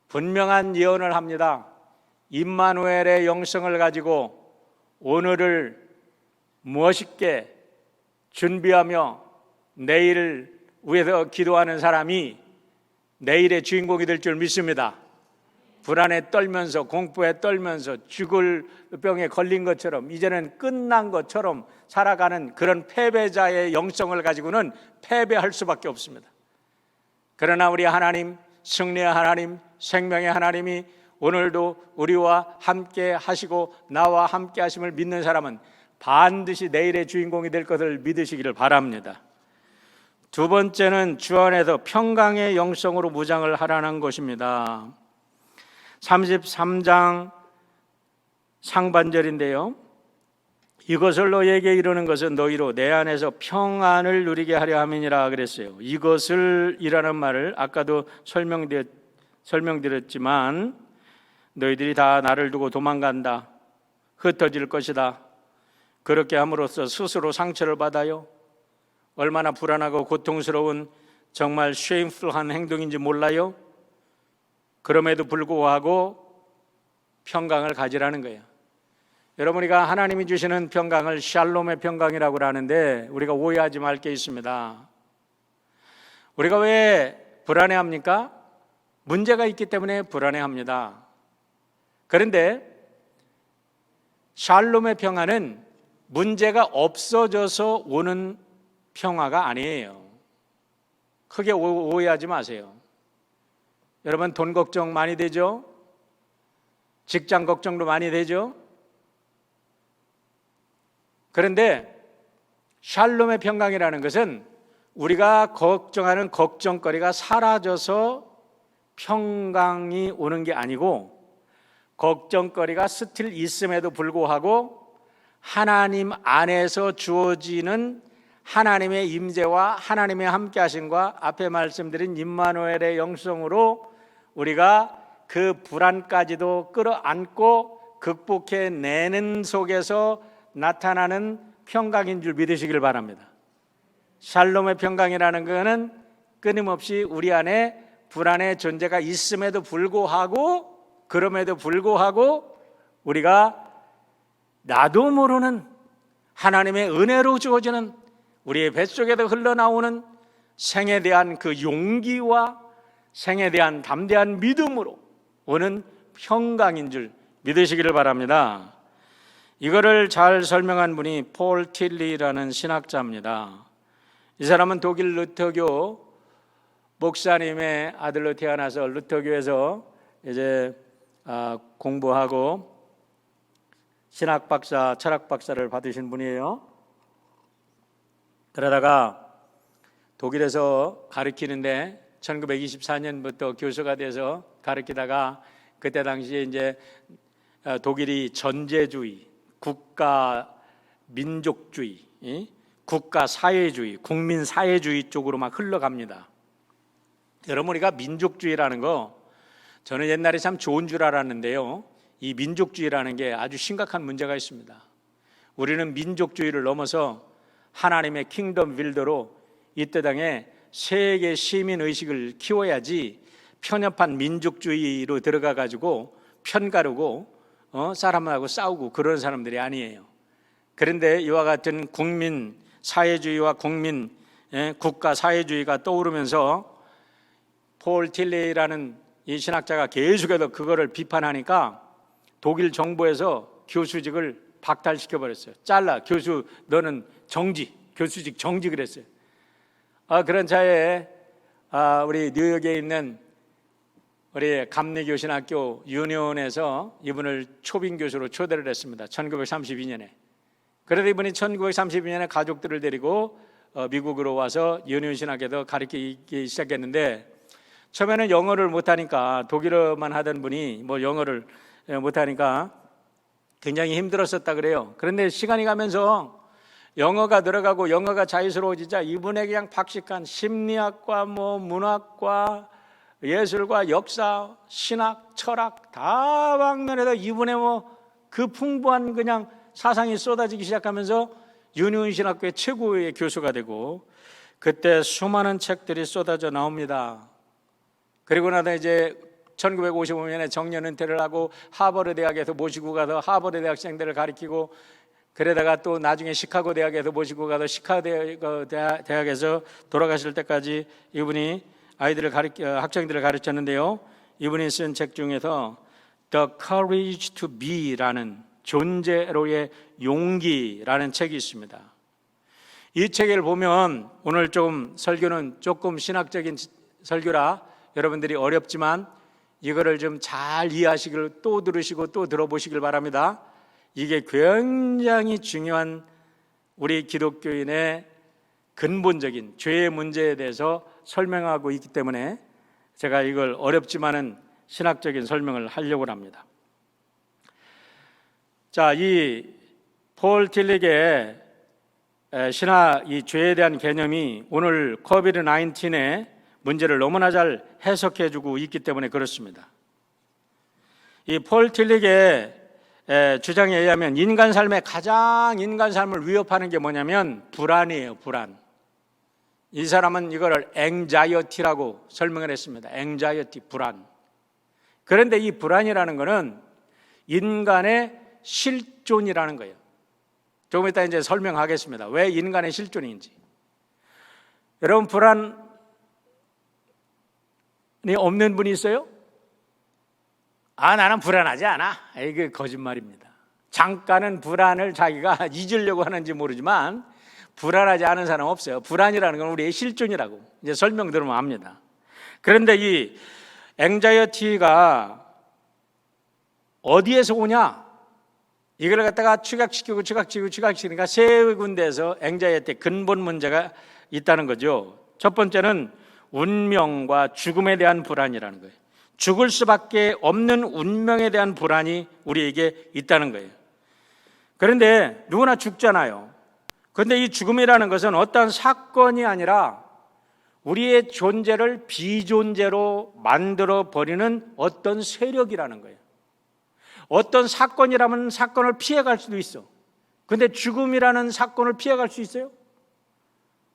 Speaker 1: 분명한 예언을 합니다. 임마누엘의 영성을 가지고 오늘을 멋있게 준비하며 내일을 위해서 기도하는 사람이 내일의 주인공이 될 줄 믿습니다. 불안에 떨면서, 공포에 떨면서 죽을 병에 걸린 것처럼 이제는 끝난 것처럼 살아가는 그런 패배자의 영성을 가지고는 패배할 수밖에 없습니다. 그러나 우리 하나님, 승리의 하나님, 생명의 하나님이 오늘도 우리와 함께 하시고 나와 함께 하심을 믿는 사람은 반드시 내일의 주인공이 될 것을 믿으시기를 바랍니다. 두 번째는 주 안에서 평강의 영성으로 무장을 하라는 것입니다. 33장 상반절인데요, 이것을 너희에게 이르는 것은 너희로 내 안에서 평안을 누리게 하려 함이니라 그랬어요. 이것을 이라는 말을 아까도 설명드렸지만 너희들이 다 나를 두고 도망간다, 흩어질 것이다, 그렇게 함으로써 스스로 상처를 받아요. 얼마나 불안하고 고통스러운 정말 쉐임풀한 행동인지 몰라요? 그럼에도 불구하고 평강을 가지라는 거예요. 여러분, 우리가 하나님이 주시는 평강을 샬롬의 평강이라고 하는데 우리가 오해하지 말 게 있습니다. 우리가 왜 불안해합니까? 문제가 있기 때문에 불안해합니다. 그런데 샬롬의 평안은 문제가 없어져서 오는 평화가 아니에요. 크게 오해하지 마세요. 여러분, 돈 걱정 많이 되죠? 직장 걱정도 많이 되죠? 그런데 샬롬의 평강이라는 것은 우리가 걱정하는 걱정거리가 사라져서 평강이 오는 게 아니고, 걱정거리가 스틸 있음에도 불구하고 하나님 안에서 주어지는 하나님의 임재와 하나님의 함께하심과 앞에 말씀드린 임마누엘의 영성으로 우리가 그 불안까지도 끌어안고 극복해내는 속에서 나타나는 평강인 줄 믿으시길 바랍니다. 샬롬의 평강이라는 것은 끊임없이 우리 안에 불안의 존재가 있음에도 불구하고, 그럼에도 불구하고 우리가 나도 모르는 하나님의 은혜로 주어지는 우리의 뱃속에도 흘러나오는 생에 대한 그 용기와 생에 대한 담대한 믿음으로 오는 평강인 줄 믿으시기를 바랍니다. 이거를 잘 설명한 분이 폴 틸리라는 신학자입니다. 이 사람은 독일 루터교 목사님의 아들로 태어나서 루터교에서 이제 공부하고 신학 박사, 철학 박사를 받으신 분이에요. 그러다가 독일에서 가르치는데 1924년부터 교수가 돼서 가르치다가 그때 당시에 이제 독일이 전제주의, 국가 민족주의, 국가 사회주의, 국민 사회주의 쪽으로 막 흘러갑니다. 여러분, 우리가 민족주의라는 거 저는 옛날에 참 좋은 줄 알았는데요, 이 민족주의라는 게 아주 심각한 문제가 있습니다. 우리는 민족주의를 넘어서 하나님의 킹덤 빌더로 이 땅에 세계 시민 의식을 키워야지 편협한 민족주의로 들어가 가지고 편가르고 사람하고 싸우고 그런 사람들이 아니에요. 그런데 이와 같은 국민 사회주의와 국민 국가 사회주의가 떠오르면서 폴 틸레이라는 이 신학자가 계속해서 그거를 비판하니까 독일 정부에서 교수직을 박탈시켜 버렸어요. 잘라, 교수 너는 정지, 교수직 정지 그랬어요. 그런 차에 우리 뉴욕에 있는 우리 감리교신학교 유니온에서 이분을 초빙 교수로 초대를 했습니다. 1932년에. 그래서 이분이 1932년에 가족들을 데리고 미국으로 와서 유니온 신학에도 가르치기 시작했는데, 처음에는 영어를 못하니까, 독일어만 하던 분이 뭐 영어를 못하니까 굉장히 힘들었었다 그래요. 그런데 시간이 가면서 영어가 들어가고 영어가 자유스러워지자 이분의 그냥 박식한 심리학과 뭐 문학과 예술과 역사, 신학, 철학 다 방면에서 이분의 뭐 그 풍부한 그냥 사상이 쏟아지기 시작하면서 유니온 신학교의 최고의 교수가 되고, 그때 수많은 책들이 쏟아져 나옵니다. 그리고 나서 이제 1955년에 정년 은퇴를 하고 하버드 대학에서 모시고 가서 하버드 대학생들을 가르치고, 그러다가 또 나중에 시카고 대학에서 모시고 가서 시카고 대학에서 돌아가실 때까지 이분이 학생들을 가르쳤는데요. 이분이 쓴 책 중에서 The Courage to Be라는, 존재로의 용기라는 책이 있습니다. 이 책을 보면, 오늘 좀 설교는 조금 신학적인 설교라 여러분들이 어렵지만 이거를 좀 잘 이해하시길, 또 들으시고 또 들어보시길 바랍니다. 이게 굉장히 중요한 우리 기독교인의 근본적인 죄의 문제에 대해서 설명하고 있기 때문에 제가 이걸 어렵지만은 신학적인 설명을 하려고 합니다. 자, 이 폴 틸릭의 신학, 이 죄에 대한 개념이 오늘 코비드 19의 문제를 너무나 잘 해석해주고 있기 때문에 그렇습니다. 이 폴 틸릭의 주장에 의하면 인간 삶의 가장 인간 삶을 위협하는 게 뭐냐면 불안이에요. 불안. 이 사람은 이거를 anxiety라고 설명을 했습니다. anxiety, 불안. 그런데 이 불안이라는 것은 인간의 실존이라는 거예요. 조금 이따 이제 설명하겠습니다. 왜 인간의 실존인지. 여러분, 불안이 없는 분이 있어요? 나는 불안하지 않아. 이게 거짓말입니다. 잠깐은 불안을 자기가 잊으려고 하는지 모르지만 불안하지 않은 사람 없어요. 불안이라는 건 우리의 실존이라고 이제 설명 들으면 압니다. 그런데 이 앵자이어티가 어디에서 오냐? 이걸 갖다가 추각시키니까 세 군데에서 앵자이어티 근본 문제가 있다는 거죠. 첫 번째는 운명과 죽음에 대한 불안이라는 거예요. 죽을 수밖에 없는 운명에 대한 불안이 우리에게 있다는 거예요. 그런데 누구나 죽잖아요. 그런데 이 죽음이라는 것은 어떤 사건이 아니라 우리의 존재를 비존재로 만들어 버리는 어떤 세력이라는 거예요. 어떤 사건이라면 사건을 피해갈 수도 있어. 그런데 죽음이라는 사건을 피해갈 수 있어요?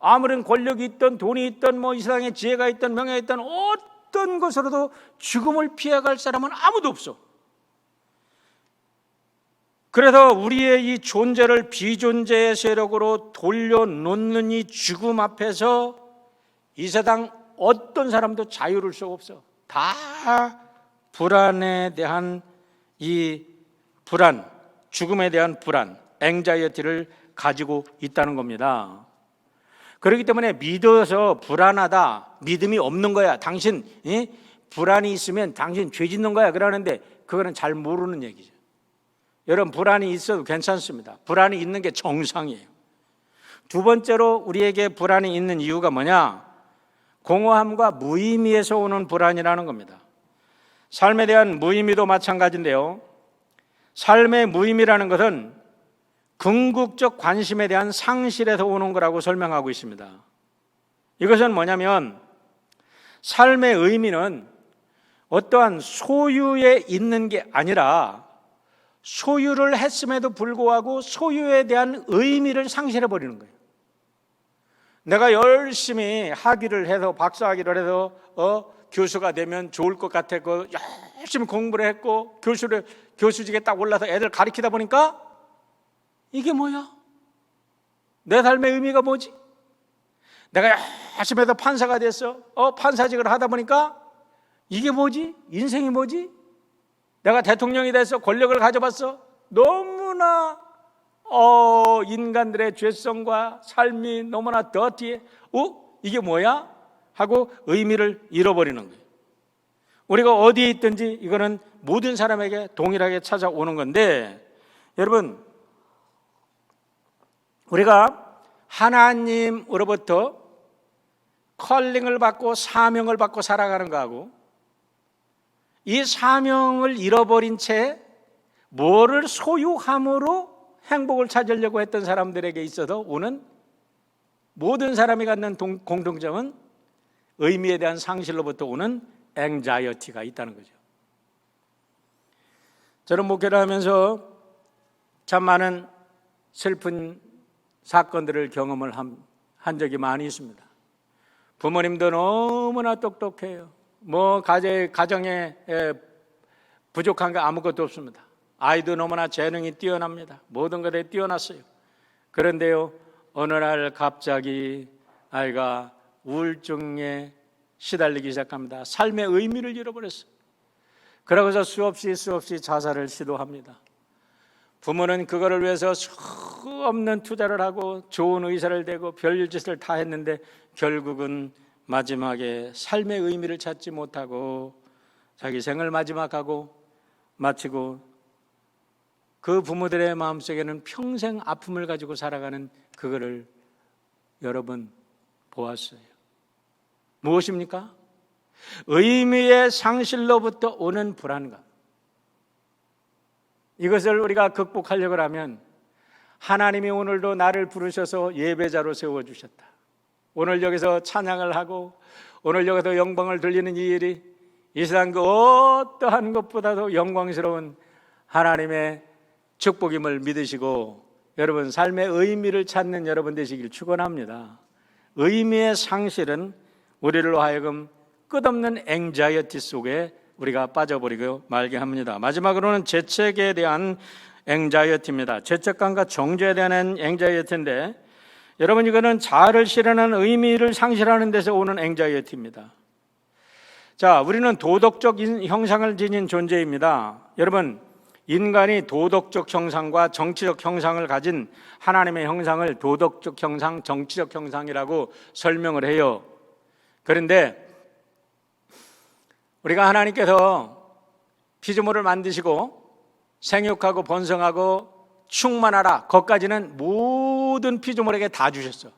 Speaker 1: 아무런 권력이 있든 돈이 있든 뭐 이 세상에 지혜가 있든 명예가 있든 어떤 것으로도 죽음을 피해갈 사람은 아무도 없어. 그래서 우리의 이 존재를 비존재의 세력으로 돌려놓는 이 죽음 앞에서 이 세상 어떤 사람도 자유로울 수 없어. 다 불안에 대한 이 불안, 죽음에 대한 불안, 앵자이어티를 가지고 있다는 겁니다. 그렇기 때문에 믿어서 불안하다, 믿음이 없는 거야, 당신 불안이 있으면 당신 죄 짓는 거야 그러는데 그거는 잘 모르는 얘기죠. 여러분, 불안이 있어도 괜찮습니다. 불안이 있는 게 정상이에요. 두 번째로 우리에게 불안이 있는 이유가 뭐냐? 공허함과 무의미에서 오는 불안이라는 겁니다. 삶에 대한 무의미도 마찬가지인데요. 삶의 무의미라는 것은 궁극적 관심에 대한 상실에서 오는 거라고 설명하고 있습니다. 이것은 뭐냐면 삶의 의미는 어떠한 소유에 있는 게 아니라 소유를 했음에도 불구하고 소유에 대한 의미를 상실해버리는 거예요. 내가 열심히 학위를 해서 박사학위를 해서 교수가 되면 좋을 것 같았고 열심히 공부를 했고 교수직에 딱 올라서 애들 가르치다 보니까 이게 뭐야? 내 삶의 의미가 뭐지? 내가 열심히 해서 판사가 됐어. 판사직을 하다 보니까 이게 뭐지? 인생이 뭐지? 내가 대통령이 돼서 권력을 가져봤어. 너무나 인간들의 죄성과 삶이 너무나 더티해. 이게 뭐야? 하고 의미를 잃어버리는 거예요. 우리가 어디에 있든지 이거는 모든 사람에게 동일하게 찾아오는 건데, 여러분, 우리가 하나님으로부터 컬링을 받고 사명을 받고 살아가는 거하고 이 사명을 잃어버린 채 뭐를 소유함으로 행복을 찾으려고 했던 사람들에게 있어서 오는 모든 사람이 갖는 공통점은 의미에 대한 상실로부터 오는 앵자이어티가 있다는 거죠. 저는 목회를 하면서 참 많은 슬픈 사건들을 경험을 한 적이 많이 있습니다. 부모님도 너무나 똑똑해요. 가정에 부족한 게 아무것도 없습니다. 아이도 너무나 재능이 뛰어납니다. 모든 것에 뛰어났어요. 그런데요, 어느 날 갑자기 아이가 우울증에 시달리기 시작합니다. 삶의 의미를 잃어버렸어요. 그러고서 수없이 자살을 시도합니다. 부모는 그거를 위해서 수 없는 투자를 하고 좋은 의사를 대고 별짓을 다 했는데 결국은 마지막에 삶의 의미를 찾지 못하고 자기 생을 마치고 그 부모들의 마음속에는 평생 아픔을 가지고 살아가는 그거를 여러분 보았어요. 무엇입니까? 의미의 상실로부터 오는 불안감. 이것을 우리가 극복하려고 하면 하나님이 오늘도 나를 부르셔서 예배자로 세워주셨다. 오늘 여기서 찬양을 하고 오늘 여기서 영광을 돌리는 이 일이 이 세상 그 어떠한 것보다도 영광스러운 하나님의 축복임을 믿으시고 여러분 삶의 의미를 찾는 여러분 되시길 축원합니다. 의미의 상실은 우리로 하여금 끝없는 앵자이어티 속에 우리가 빠져버리고 말게 합니다. 마지막으로는 죄책에 대한 앵자이어티입니다. 죄책감과 정죄에 대한 앵자이어티인데 여러분 이거는 자아를 실현하는 의미를 상실하는 데서 오는 앵자이어티입니다. 자, 우리는 도덕적 형상을 지닌 존재입니다. 여러분, 인간이 도덕적 형상과 정치적 형상을 가진 하나님의 형상을 도덕적 형상, 정치적 형상이라고 설명을 해요. 그런데 우리가 하나님께서 피조물을 만드시고 생육하고 번성하고 충만하라, 거기까지는 모든 피조물에게 다 주셨어.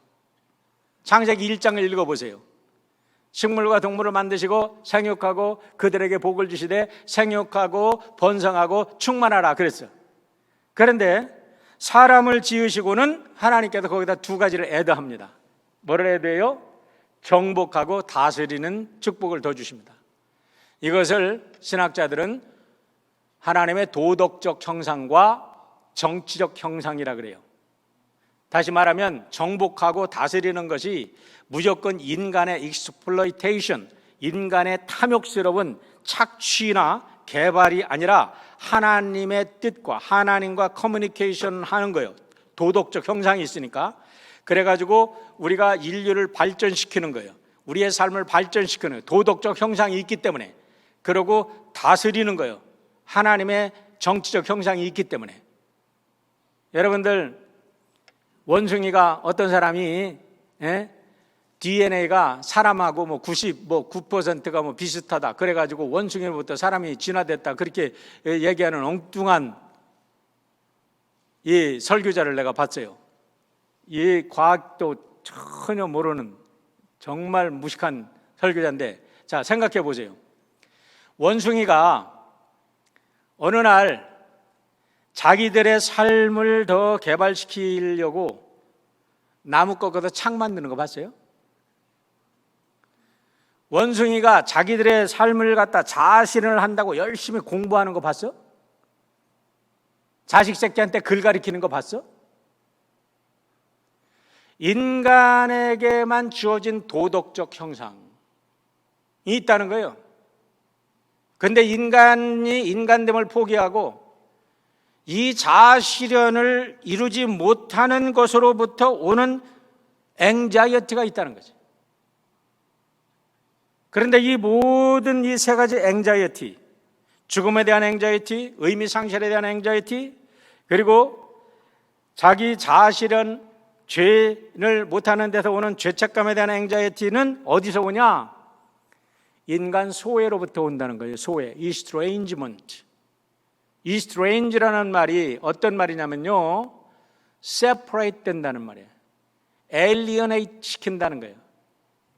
Speaker 1: 창세기 1장을 읽어보세요. 식물과 동물을 만드시고 생육하고 그들에게 복을 주시되 생육하고 번성하고 충만하라 그랬어. 그런데 사람을 지으시고는 하나님께서 거기다 두 가지를 애더합니다. 뭐를 애더해요? 정복하고 다스리는 축복을 더 주십니다. 이것을 신학자들은 하나님의 도덕적 형상과 정치적 형상이라 그래요. 다시 말하면 정복하고 다스리는 것이 무조건 인간의 익스플로이테이션, 인간의 탐욕스러운 착취나 개발이 아니라 하나님의 뜻과 하나님과 커뮤니케이션 하는 거예요. 도덕적 형상이 있으니까. 그래가지고 우리가 인류를 발전시키는 거예요. 우리의 삶을 발전시키는 거예요. 도덕적 형상이 있기 때문에. 그리고 다스리는 거예요. 하나님의 정치적 형상이 있기 때문에. 여러분들, 원숭이가 어떤 사람이 DNA가 사람하고 99%가 비슷하다 그래가지고 원숭이로부터 사람이 진화됐다 그렇게 얘기하는 엉뚱한 이 설교자를 내가 봤어요. 이 과학도 전혀 모르는 정말 무식한 설교자인데, 자 생각해 보세요. 원숭이가 어느 날 자기들의 삶을 더 개발시키려고 나무 꺾어서 창 만드는 거 봤어요? 원숭이가 자기들의 삶을 갖다 자신을 한다고 열심히 공부하는 거 봤어? 자식 새끼한테 글 가리키는 거 봤어? 인간에게만 주어진 도덕적 형상이 있다는 거예요. 근데 인간이 인간됨을 포기하고 이 자아실현을 이루지 못하는 것으로부터 오는 앵자이어티가 있다는 거죠. 그런데 이 모든 이 세 가지 앵자이어티, 죽음에 대한 앵자이어티, 의미 상실에 대한 앵자이어티, 그리고 자기 자아실현, 죄를 못하는 데서 오는 죄책감에 대한 앵자이어티는 어디서 오냐? 인간 소외로부터 온다는 거예요. 소외, estrangement. estrange라는 말이 어떤 말이냐면요, separate 된다는 말이에요. alienate 시킨다는 거예요.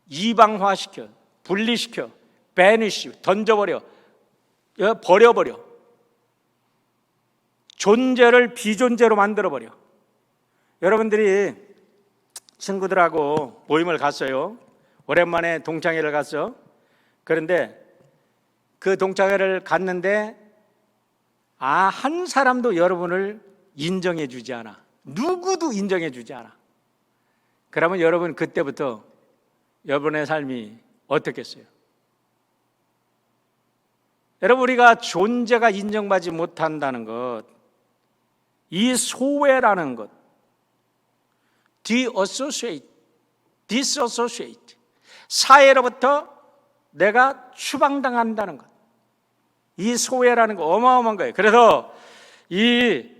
Speaker 1: 이방화시켜, 분리시켜, banish, 던져버려, 버려버려. 존재를 비존재로 만들어버려. 여러분들이 친구들하고 모임을 갔어요. 오랜만에 동창회를 갔어. 그런데 그 동창회를 갔는데 한 사람도 여러분을 인정해 주지 않아. 누구도 인정해 주지 않아. 그러면 여러분 그때부터 여러분의 삶이 어떻겠어요? 여러분, 우리가 존재가 인정받지 못한다는 것, 이 소외라는 것, disassociate, 사회로부터 내가 추방당한다는 것, 이 소외라는 거 어마어마한 거예요. 그래서 이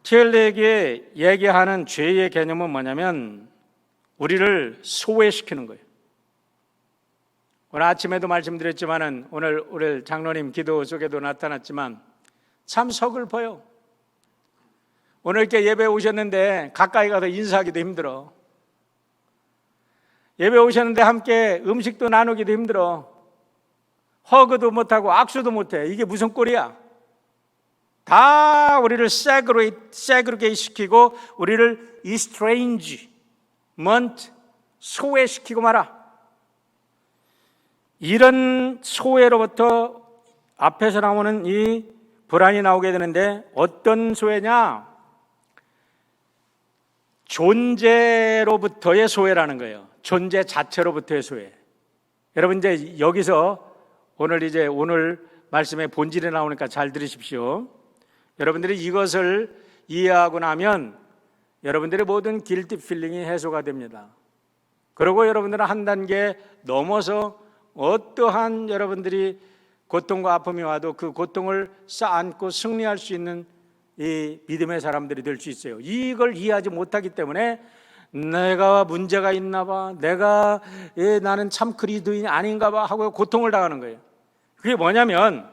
Speaker 1: 틸렉이 얘기하는 죄의 개념은 뭐냐면 우리를 소외시키는 거예요. 오늘 아침에도 말씀드렸지만은 오늘 우리 장로님 기도 속에도 나타났지만 참 서글퍼요. 오늘 이렇게 예배 오셨는데 가까이 가서 인사하기도 힘들어. 예배 오셨는데 함께 음식도 나누기도 힘들어. 허그도 못하고 악수도 못해. 이게 무슨 꼴이야? 다 우리를 세그리게이트 시키고 우리를 estrangement, 소외시키고 말아. 이런 소외로부터 앞에서 나오는 이 불안이 나오게 되는데 어떤 소외냐? 존재로부터의 소외라는 거예요. 존재 자체로부터의 소외. 여러분 이제 여기서 오늘 말씀의 본질이 나오니까 잘 들으십시오. 여러분들이 이것을 이해하고 나면 여러분들의 모든 길티 필링이 해소가 됩니다. 그리고 여러분들은 한 단계 넘어서 어떠한 여러분들이 고통과 아픔이 와도 그 고통을 쌓아안고 승리할 수 있는 이 믿음의 사람들이 될 수 있어요. 이걸 이해하지 못하기 때문에 내가 문제가 있나 봐, 나는 참 그리스도인이 아닌가 봐 하고 고통을 당하는 거예요. 그게 뭐냐면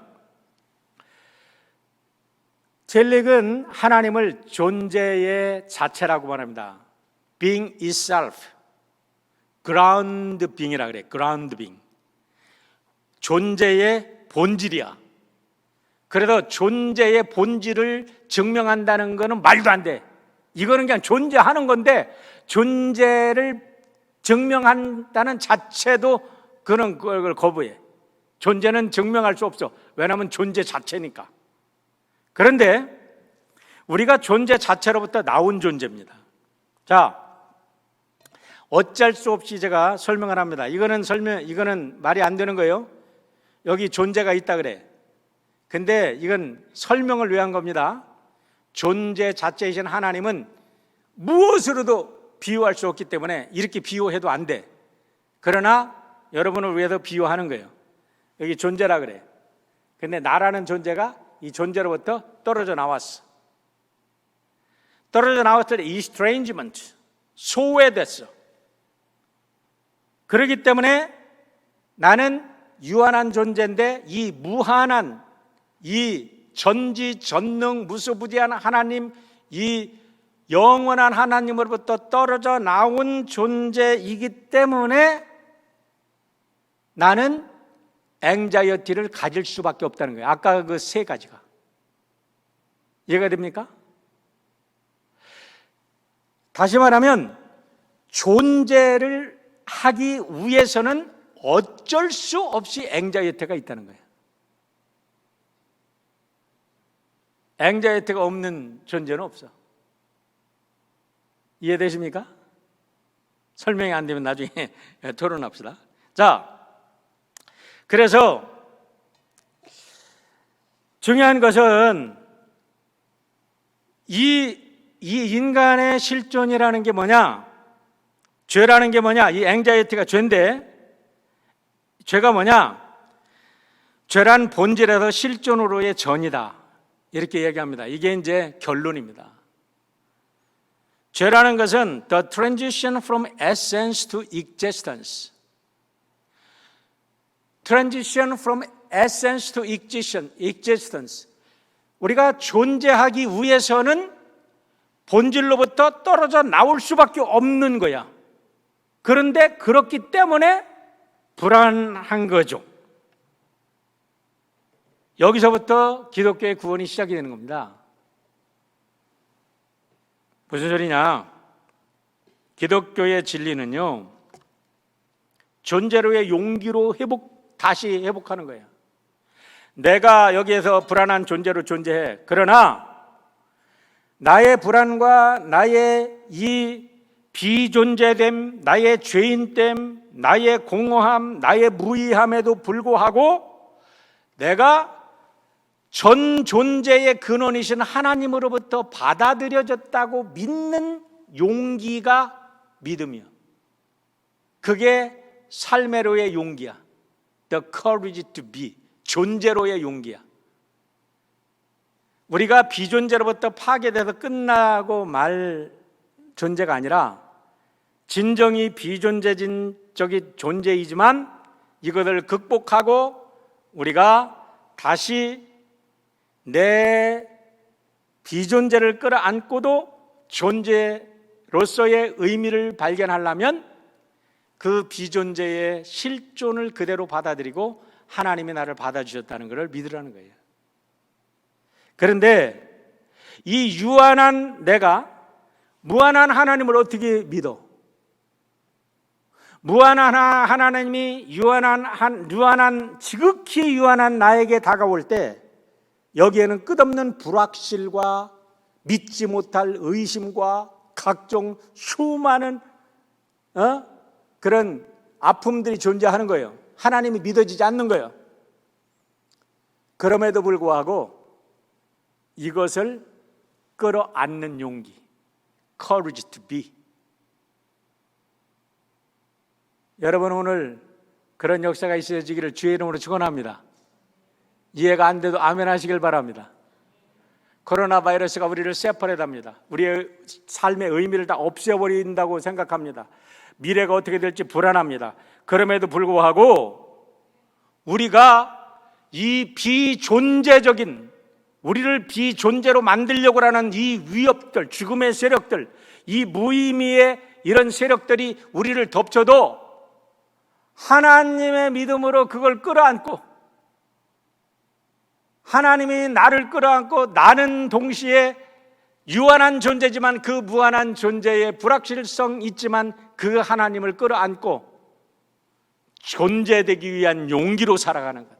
Speaker 1: 젤릭은 하나님을 존재의 자체라고 말합니다. Being itself, ground being이라 그래. ground being. 존재의 본질이야. 그래서 존재의 본질을 증명한다는 것은 말도 안 돼. 이거는 그냥 존재하는 건데 존재를 증명한다는 자체도 그는 그걸 거부해. 존재는 증명할 수 없어. 왜냐하면 존재 자체니까. 그런데 우리가 존재 자체로부터 나온 존재입니다. 자, 어쩔 수 없이 제가 설명을 합니다. 이거는 말이 안 되는 거예요. 여기 존재가 있다 그래. 근데 이건 설명을 위한 겁니다. 존재 자체이신 하나님은 무엇으로도 비유할 수 없기 때문에 이렇게 비유해도 안 돼. 그러나 여러분을 위해서 비유하는 거예요. 여기 존재라 그래. 근데 나라는 존재가 이 존재로부터 떨어져 나왔어. 떨어져 나왔을 때 estrangement, 소외됐어. 그렇기 때문에 나는 유한한 존재인데 이 무한한, 이 전지전능 무소부지한 하나님, 이 영원한 하나님으로부터 떨어져 나온 존재이기 때문에 나는 앵자이어티를 가질 수밖에 없다는 거예요. 아까 그 세 가지가. 이해가 됩니까? 다시 말하면 존재를 하기 위해서는 어쩔 수 없이 앵자이어티가 있다는 거예요. 앵자이어티가 없는 존재는 없어. 이해되십니까? 설명이 안 되면 나중에 토론합시다. 자, 그래서 중요한 것은 이 인간의 실존이라는 게 뭐냐? 죄라는 게 뭐냐? 이 앵자이어티가 죄인데, 죄가 뭐냐? 죄란 본질에서 실존으로의 전이다. 이렇게 얘기합니다. 이게 이제 결론입니다. 죄라는 것은 the transition from essence to existence. transition from essence to existence. 우리가 존재하기 위해서는 본질로부터 떨어져 나올 수밖에 없는 거야. 그런데 그렇기 때문에 불안한 거죠. 여기서부터 기독교의 구원이 시작이 되는 겁니다. 무슨 소리냐? 기독교의 진리는요, 존재로의 용기로 다시 회복하는 거예요. 내가 여기에서 불안한 존재로 존재해. 그러나 나의 불안과 나의 이 비존재됨, 나의 죄인됨, 나의 공허함, 나의 무의함에도 불구하고 내가 전 존재의 근원이신 하나님으로부터 받아들여졌다고 믿는 용기가 믿음이야. 그게 삶의로의 용기야. The courage to be. 존재로의 용기야. 우리가 비존재로부터 파괴돼서 끝나고 말 존재가 아니라 진정이 비존재적인 존재이지만 이것을 극복하고 우리가 다시 내 비존재를 끌어안고도 존재로서의 의미를 발견하려면 그 비존재의 실존을 그대로 받아들이고 하나님이 나를 받아주셨다는 것을 믿으라는 거예요. 그런데 이 유한한 내가 무한한 하나님을 어떻게 믿어? 무한한 하나님이 유한한 지극히 유한한 나에게 다가올 때 여기에는 끝없는 불확실과 믿지 못할 의심과 각종 수많은 그런 아픔들이 존재하는 거예요. 하나님이 믿어지지 않는 거예요. 그럼에도 불구하고 이것을 끌어안는 용기, courage to be. 여러분, 오늘 그런 역사가 있어지기를 주의 이름으로 축원합니다. 이해가 안 돼도 아멘 하시길 바랍니다. 코로나 바이러스가 우리를 세퍼레이트합니다. 우리의 삶의 의미를 다 없애버린다고 생각합니다. 미래가 어떻게 될지 불안합니다. 그럼에도 불구하고 우리가 이 비존재적인, 우리를 비존재로 만들려고 하는 이 위협들, 죽음의 세력들, 이 무의미의 이런 세력들이 우리를 덮쳐도 하나님의 믿음으로 그걸 끌어안고, 하나님이 나를 끌어안고, 나는 동시에 유한한 존재지만 그 무한한 존재의 불확실성 있지만 그 하나님을 끌어안고 존재되기 위한 용기로 살아가는 것.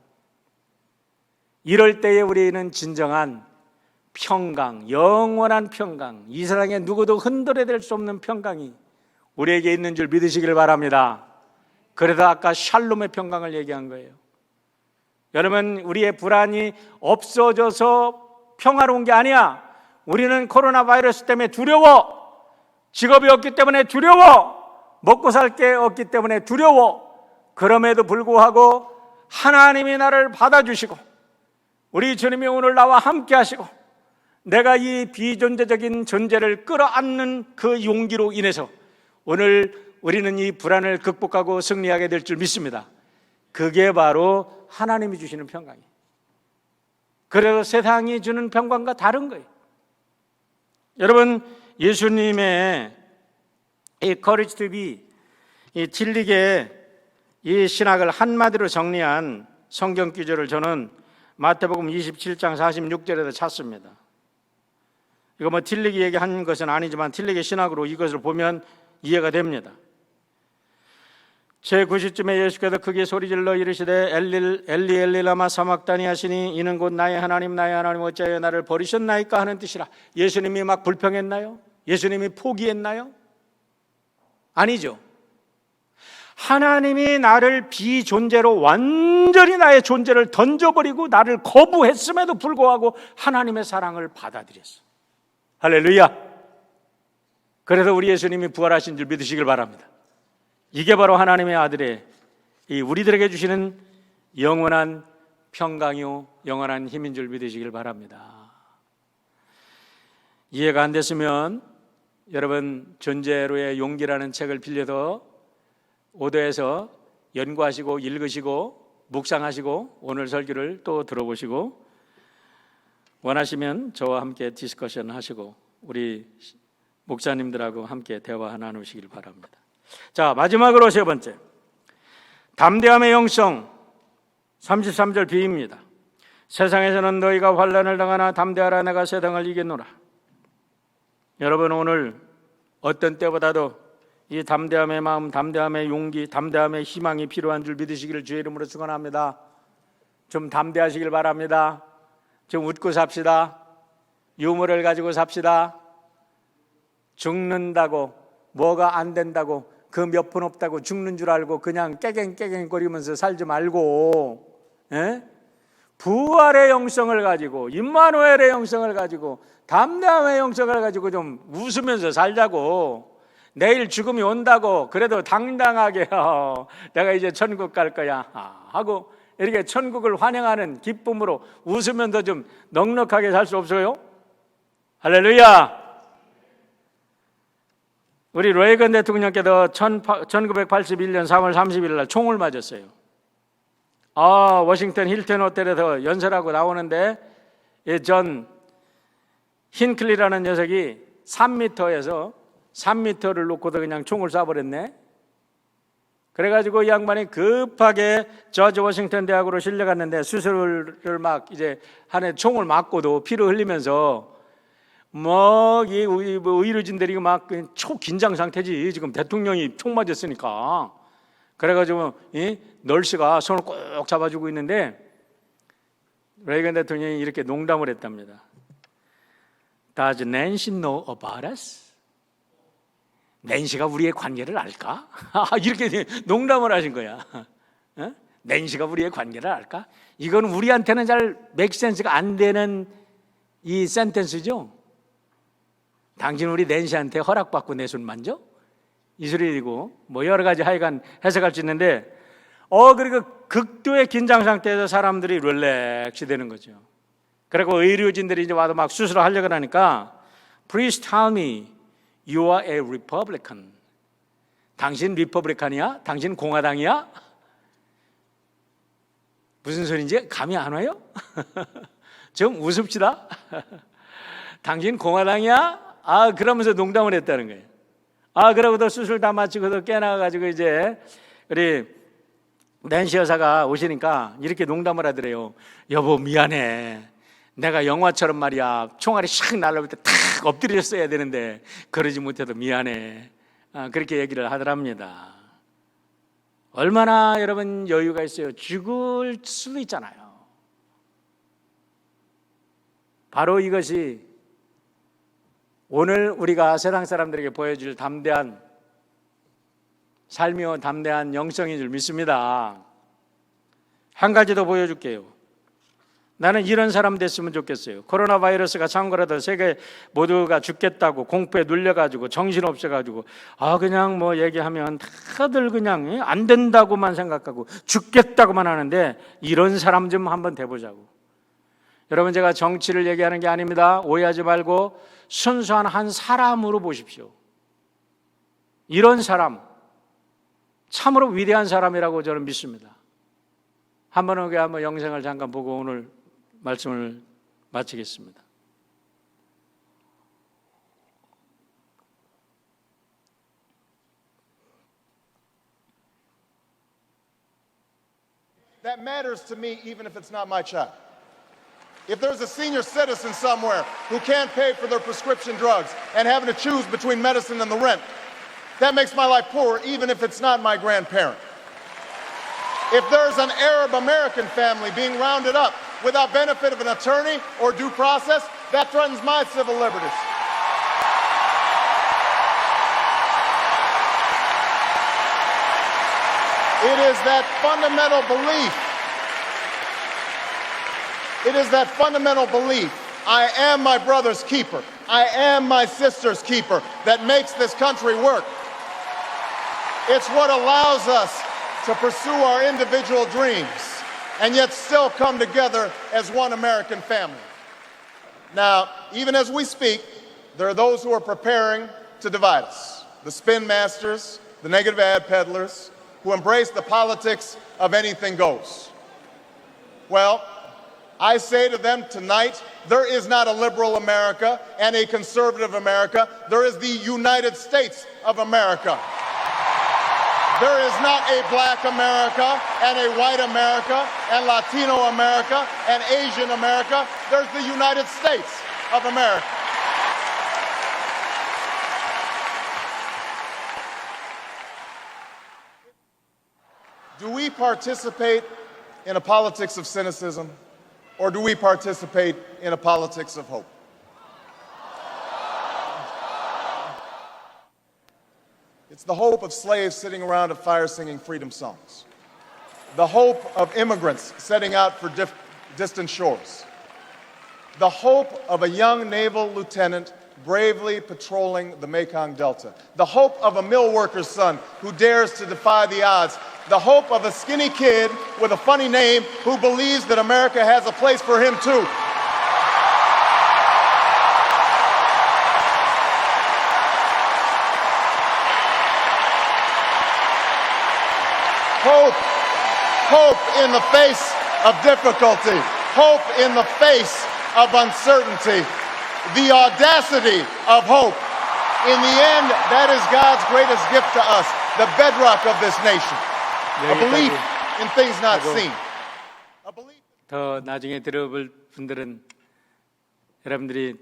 Speaker 1: 이럴 때에 우리는 진정한 평강, 영원한 평강, 이 세상에 누구도 흔들어댈 수 없는 평강이 우리에게 있는 줄 믿으시길 바랍니다. 그래서 아까 샬롬의 평강을 얘기한 거예요. 여러분, 우리의 불안이 없어져서 평화로운 게 아니야. 우리는 코로나 바이러스 때문에 두려워. 직업이 없기 때문에 두려워. 먹고 살 게 없기 때문에 두려워. 그럼에도 불구하고 하나님이 나를 받아주시고 우리 주님이 오늘 나와 함께 하시고 내가 이 비존재적인 존재를 끌어안는 그 용기로 인해서 오늘 우리는 이 불안을 극복하고 승리하게 될 줄 믿습니다. 그게 바로 하나님이 주시는 평강이에요. 그래서 세상이 주는 평강과 다른 거예요. 여러분, 예수님의 이 courage to be, 이 진리계 이 신학을 한마디로 정리한 성경 기절을 저는 마태복음 27장 46절에도 찾습니다. 이거 뭐 틀리게 얘기한 것은 아니지만 틀리게 신학으로 이것을 보면 이해가 됩니다. 제9시쯤에 예수께서 크게 소리질러 이르시되 엘리 엘리 라마 사막다니 하시니 이는 곧 나의 하나님 어찌하여 나를 버리셨나이까 하는 뜻이라. 예수님이 막 불평했나요? 예수님이 포기했나요? 아니죠. 하나님이 나를 비존재로 완전히 나의 존재를 던져버리고 나를 거부했음에도 불구하고 하나님의 사랑을 받아들였어. 할렐루야. 그래서 우리 예수님이 부활하신 줄 믿으시길 바랍니다. 이게 바로 하나님의 아들의 우리들에게 주시는 영원한 평강이요 영원한 힘인 줄 믿으시길 바랍니다. 이해가 안 됐으면 여러분 존재로의 용기라는 책을 빌려서 오도에서 연구하시고 읽으시고 묵상하시고 오늘 설교를 또 들어보시고 원하시면 저와 함께 디스커션 하시고 우리 목사님들하고 함께 대화 나누시길 바랍니다. 자, 마지막으로 세 번째, 담대함의 영성. 33절 B입니다. 세상에서는 너희가 환난을 당하나 담대하라, 내가 세상을 이겼노라. 여러분, 오늘 어떤 때보다도 이 담대함의 마음, 담대함의 용기, 담대함의 희망이 필요한 줄 믿으시기를 주의 이름으로 축원합니다. 좀 담대하시길 바랍니다. 좀 웃고 삽시다. 유머를 가지고 삽시다. 죽는다고, 뭐가 안 된다고, 그 몇 푼 없다고 죽는 줄 알고 그냥 깨갱거리면서 살지 말고, 부활의 영성을 가지고, 임마누엘의 영성을 가지고, 담대함의 영성을 가지고 좀 웃으면서 살자고. 내일 죽음이 온다고 그래도 당당하게 내가 이제 천국 갈 거야 하고 이렇게 천국을 환영하는 기쁨으로 웃으면서 좀 넉넉하게 살 수 없어요? 할렐루야. 우리 레이건 대통령께서 1981년 3월 30일 날 총을 맞았어요. 워싱턴 힐튼 호텔에서 연설하고 나오는데 전 힌클리라는 녀석이 3m에서 3m를 놓고도 그냥 총을 쏴버렸네. 그래가지고 이 양반이 급하게 저지 워싱턴 대학으로 실려갔는데 수술을 막 이제 한해 총을 맞고도 피를 흘리면서 이 의료진들이 막 초긴장 상태지. 지금 대통령이 총 맞았으니까. 그래가지고 이 널스가 손을 꼭 잡아주고 있는데 레이건 대통령이 이렇게 농담을 했답니다. Does Nancy know about us? 낸시가 우리의 관계를 알까? 이렇게 농담을 하신 거야. 낸시가 우리의 관계를 알까? 이건 우리한테는 잘 맥센스가 안 되는 이 센텐스죠. 당신 우리 낸시한테 허락받고 내 손 만져? 이 소리이고 뭐 여러 가지 하여간 해석할 수 있는데 그리고 극도의 긴장 상태에서 사람들이 릴렉스 되는 거죠. 그리고 의료진들이 이제 와서 막 수술을 하려고 하니까 Please tell me You are a Republican. 당신 리퍼블리칸이야? 당신 공화당이야? 무슨 소리인지 감이 안 와요? 좀 웃읍시다. 당신 공화당이야? 그러면서 농담을 했다는 거예요. 그러고도 수술 다 마치고도 깨나가지고 이제 우리 낸시 여사가 오시니까 이렇게 농담을 하더래요. 여보 미안해. 내가 영화처럼 말이야 총알이 샥 날라올 때 탁 엎드렸어야 되는데 그러지 못해도 미안해. 그렇게 얘기를 하더랍니다. 얼마나 여러분 여유가 있어요. 죽을 수도 있잖아요. 바로 이것이 오늘 우리가 세상 사람들에게 보여줄 담대한 삶이요 담대한 영성인 줄 믿습니다. 한 가지 더 보여줄게요. 나는 이런 사람 됐으면 좋겠어요. 코로나 바이러스가 창궐하던 세계 모두가 죽겠다고 공포에 눌려가지고 정신없어가지고 그냥 뭐 얘기하면 다들 그냥 안 된다고만 생각하고 죽겠다고만 하는데 이런 사람 좀 한번 돼보자고. 여러분 제가 정치를 얘기하는 게 아닙니다. 오해하지 말고 순수한 한 사람으로 보십시오. 이런 사람 참으로 위대한 사람이라고 저는 믿습니다. 한번 영상을 잠깐 보고 오늘 말씀을 마치겠습니다.
Speaker 2: that matters to me even if it's not my child. If there's a senior citizen somewhere who can't pay for their prescription drugs and having to choose between medicine and the rent, that makes my life poorer even if it's not my grandparent. If there's an Arab American family being rounded up without benefit of an attorney or due process, that threatens my civil liberties. It is that fundamental belief. It is that fundamental belief, I am my brother's keeper, I am my sister's keeper, that makes this country work. It's what allows us to pursue our individual dreams and yet still come together as one American family. Now, even as we speak, there are those who are preparing to divide us. The spin masters, the negative ad peddlers, who embrace the politics of anything goes. Well, I say to them tonight, there is not a liberal America and a conservative America. There is the United States of America. There is not a black America and a white America and Latino America and Asian America. There's the United States of America. Do we participate in a politics of cynicism, or do we participate in a politics of hope? It's the hope of slaves sitting around a fire singing freedom songs. The hope of immigrants setting out for distant shores. The hope of a young naval lieutenant bravely patrolling the Mekong Delta. The hope of a mill worker's son who dares to defy the odds. The hope of a skinny kid with a funny name who believes that America has a place for him too. Hope in the face of difficulty. Hope in the face of uncertainty. The audacity of hope. In the end, that is God's greatest gift to us, the bedrock of this nation. A belief in things not seen.
Speaker 1: 더 나중에 들어볼 분들은 여러분들이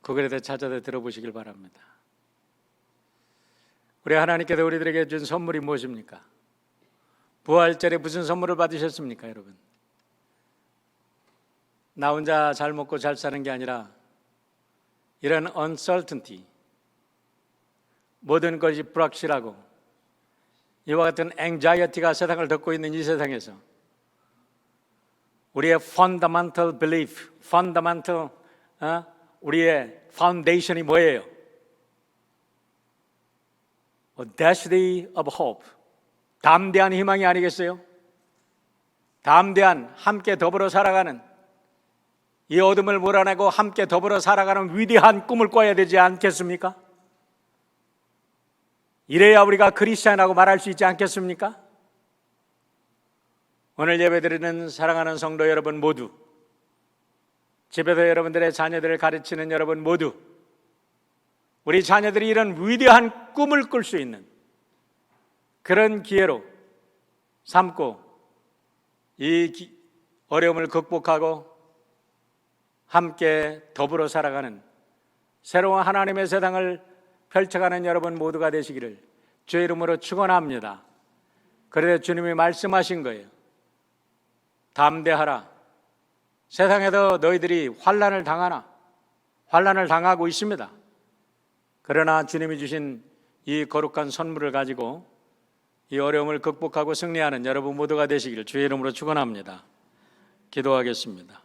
Speaker 1: 구글에다 찾아서 들어보시길 바랍니다. 우리 하나님께서 우리들에게 준 선물이 무엇입니까? 부활절에 무슨 선물을 받으셨습니까, 여러분? 나 혼자 잘 먹고 잘 사는 게 아니라 이런 uncertainty, 모든 것이 불확실하고 이와 같은 anxiety가 세상을 덮고 있는 이 세상에서 우리의 fundamental belief, 우리의 foundation이 뭐예요? A destiny of hope, 담대한 희망이 아니겠어요? 담대한, 함께 더불어 살아가는, 이 어둠을 몰아내고 함께 더불어 살아가는 위대한 꿈을 꿔야 되지 않겠습니까? 이래야 우리가 크리스찬이라고 말할 수 있지 않겠습니까? 오늘 예배드리는 사랑하는 성도 여러분 모두, 집에서 여러분들의 자녀들을 가르치는 여러분 모두, 우리 자녀들이 이런 위대한 꿈을 꿀 수 있는 그런 기회로 삼고 이 어려움을 극복하고 함께 더불어 살아가는 새로운 하나님의 세상을 펼쳐가는 여러분 모두가 되시기를 주의 이름으로 축원합니다. 그래서 주님이 말씀하신 거예요. 담대하라. 세상에서 너희들이 환난을 당하나? 환난을 당하고 있습니다. 그러나 주님이 주신 이 거룩한 선물을 가지고 이 어려움을 극복하고 승리하는 여러분 모두가 되시기를 주의 이름으로 축원합니다. 기도하겠습니다.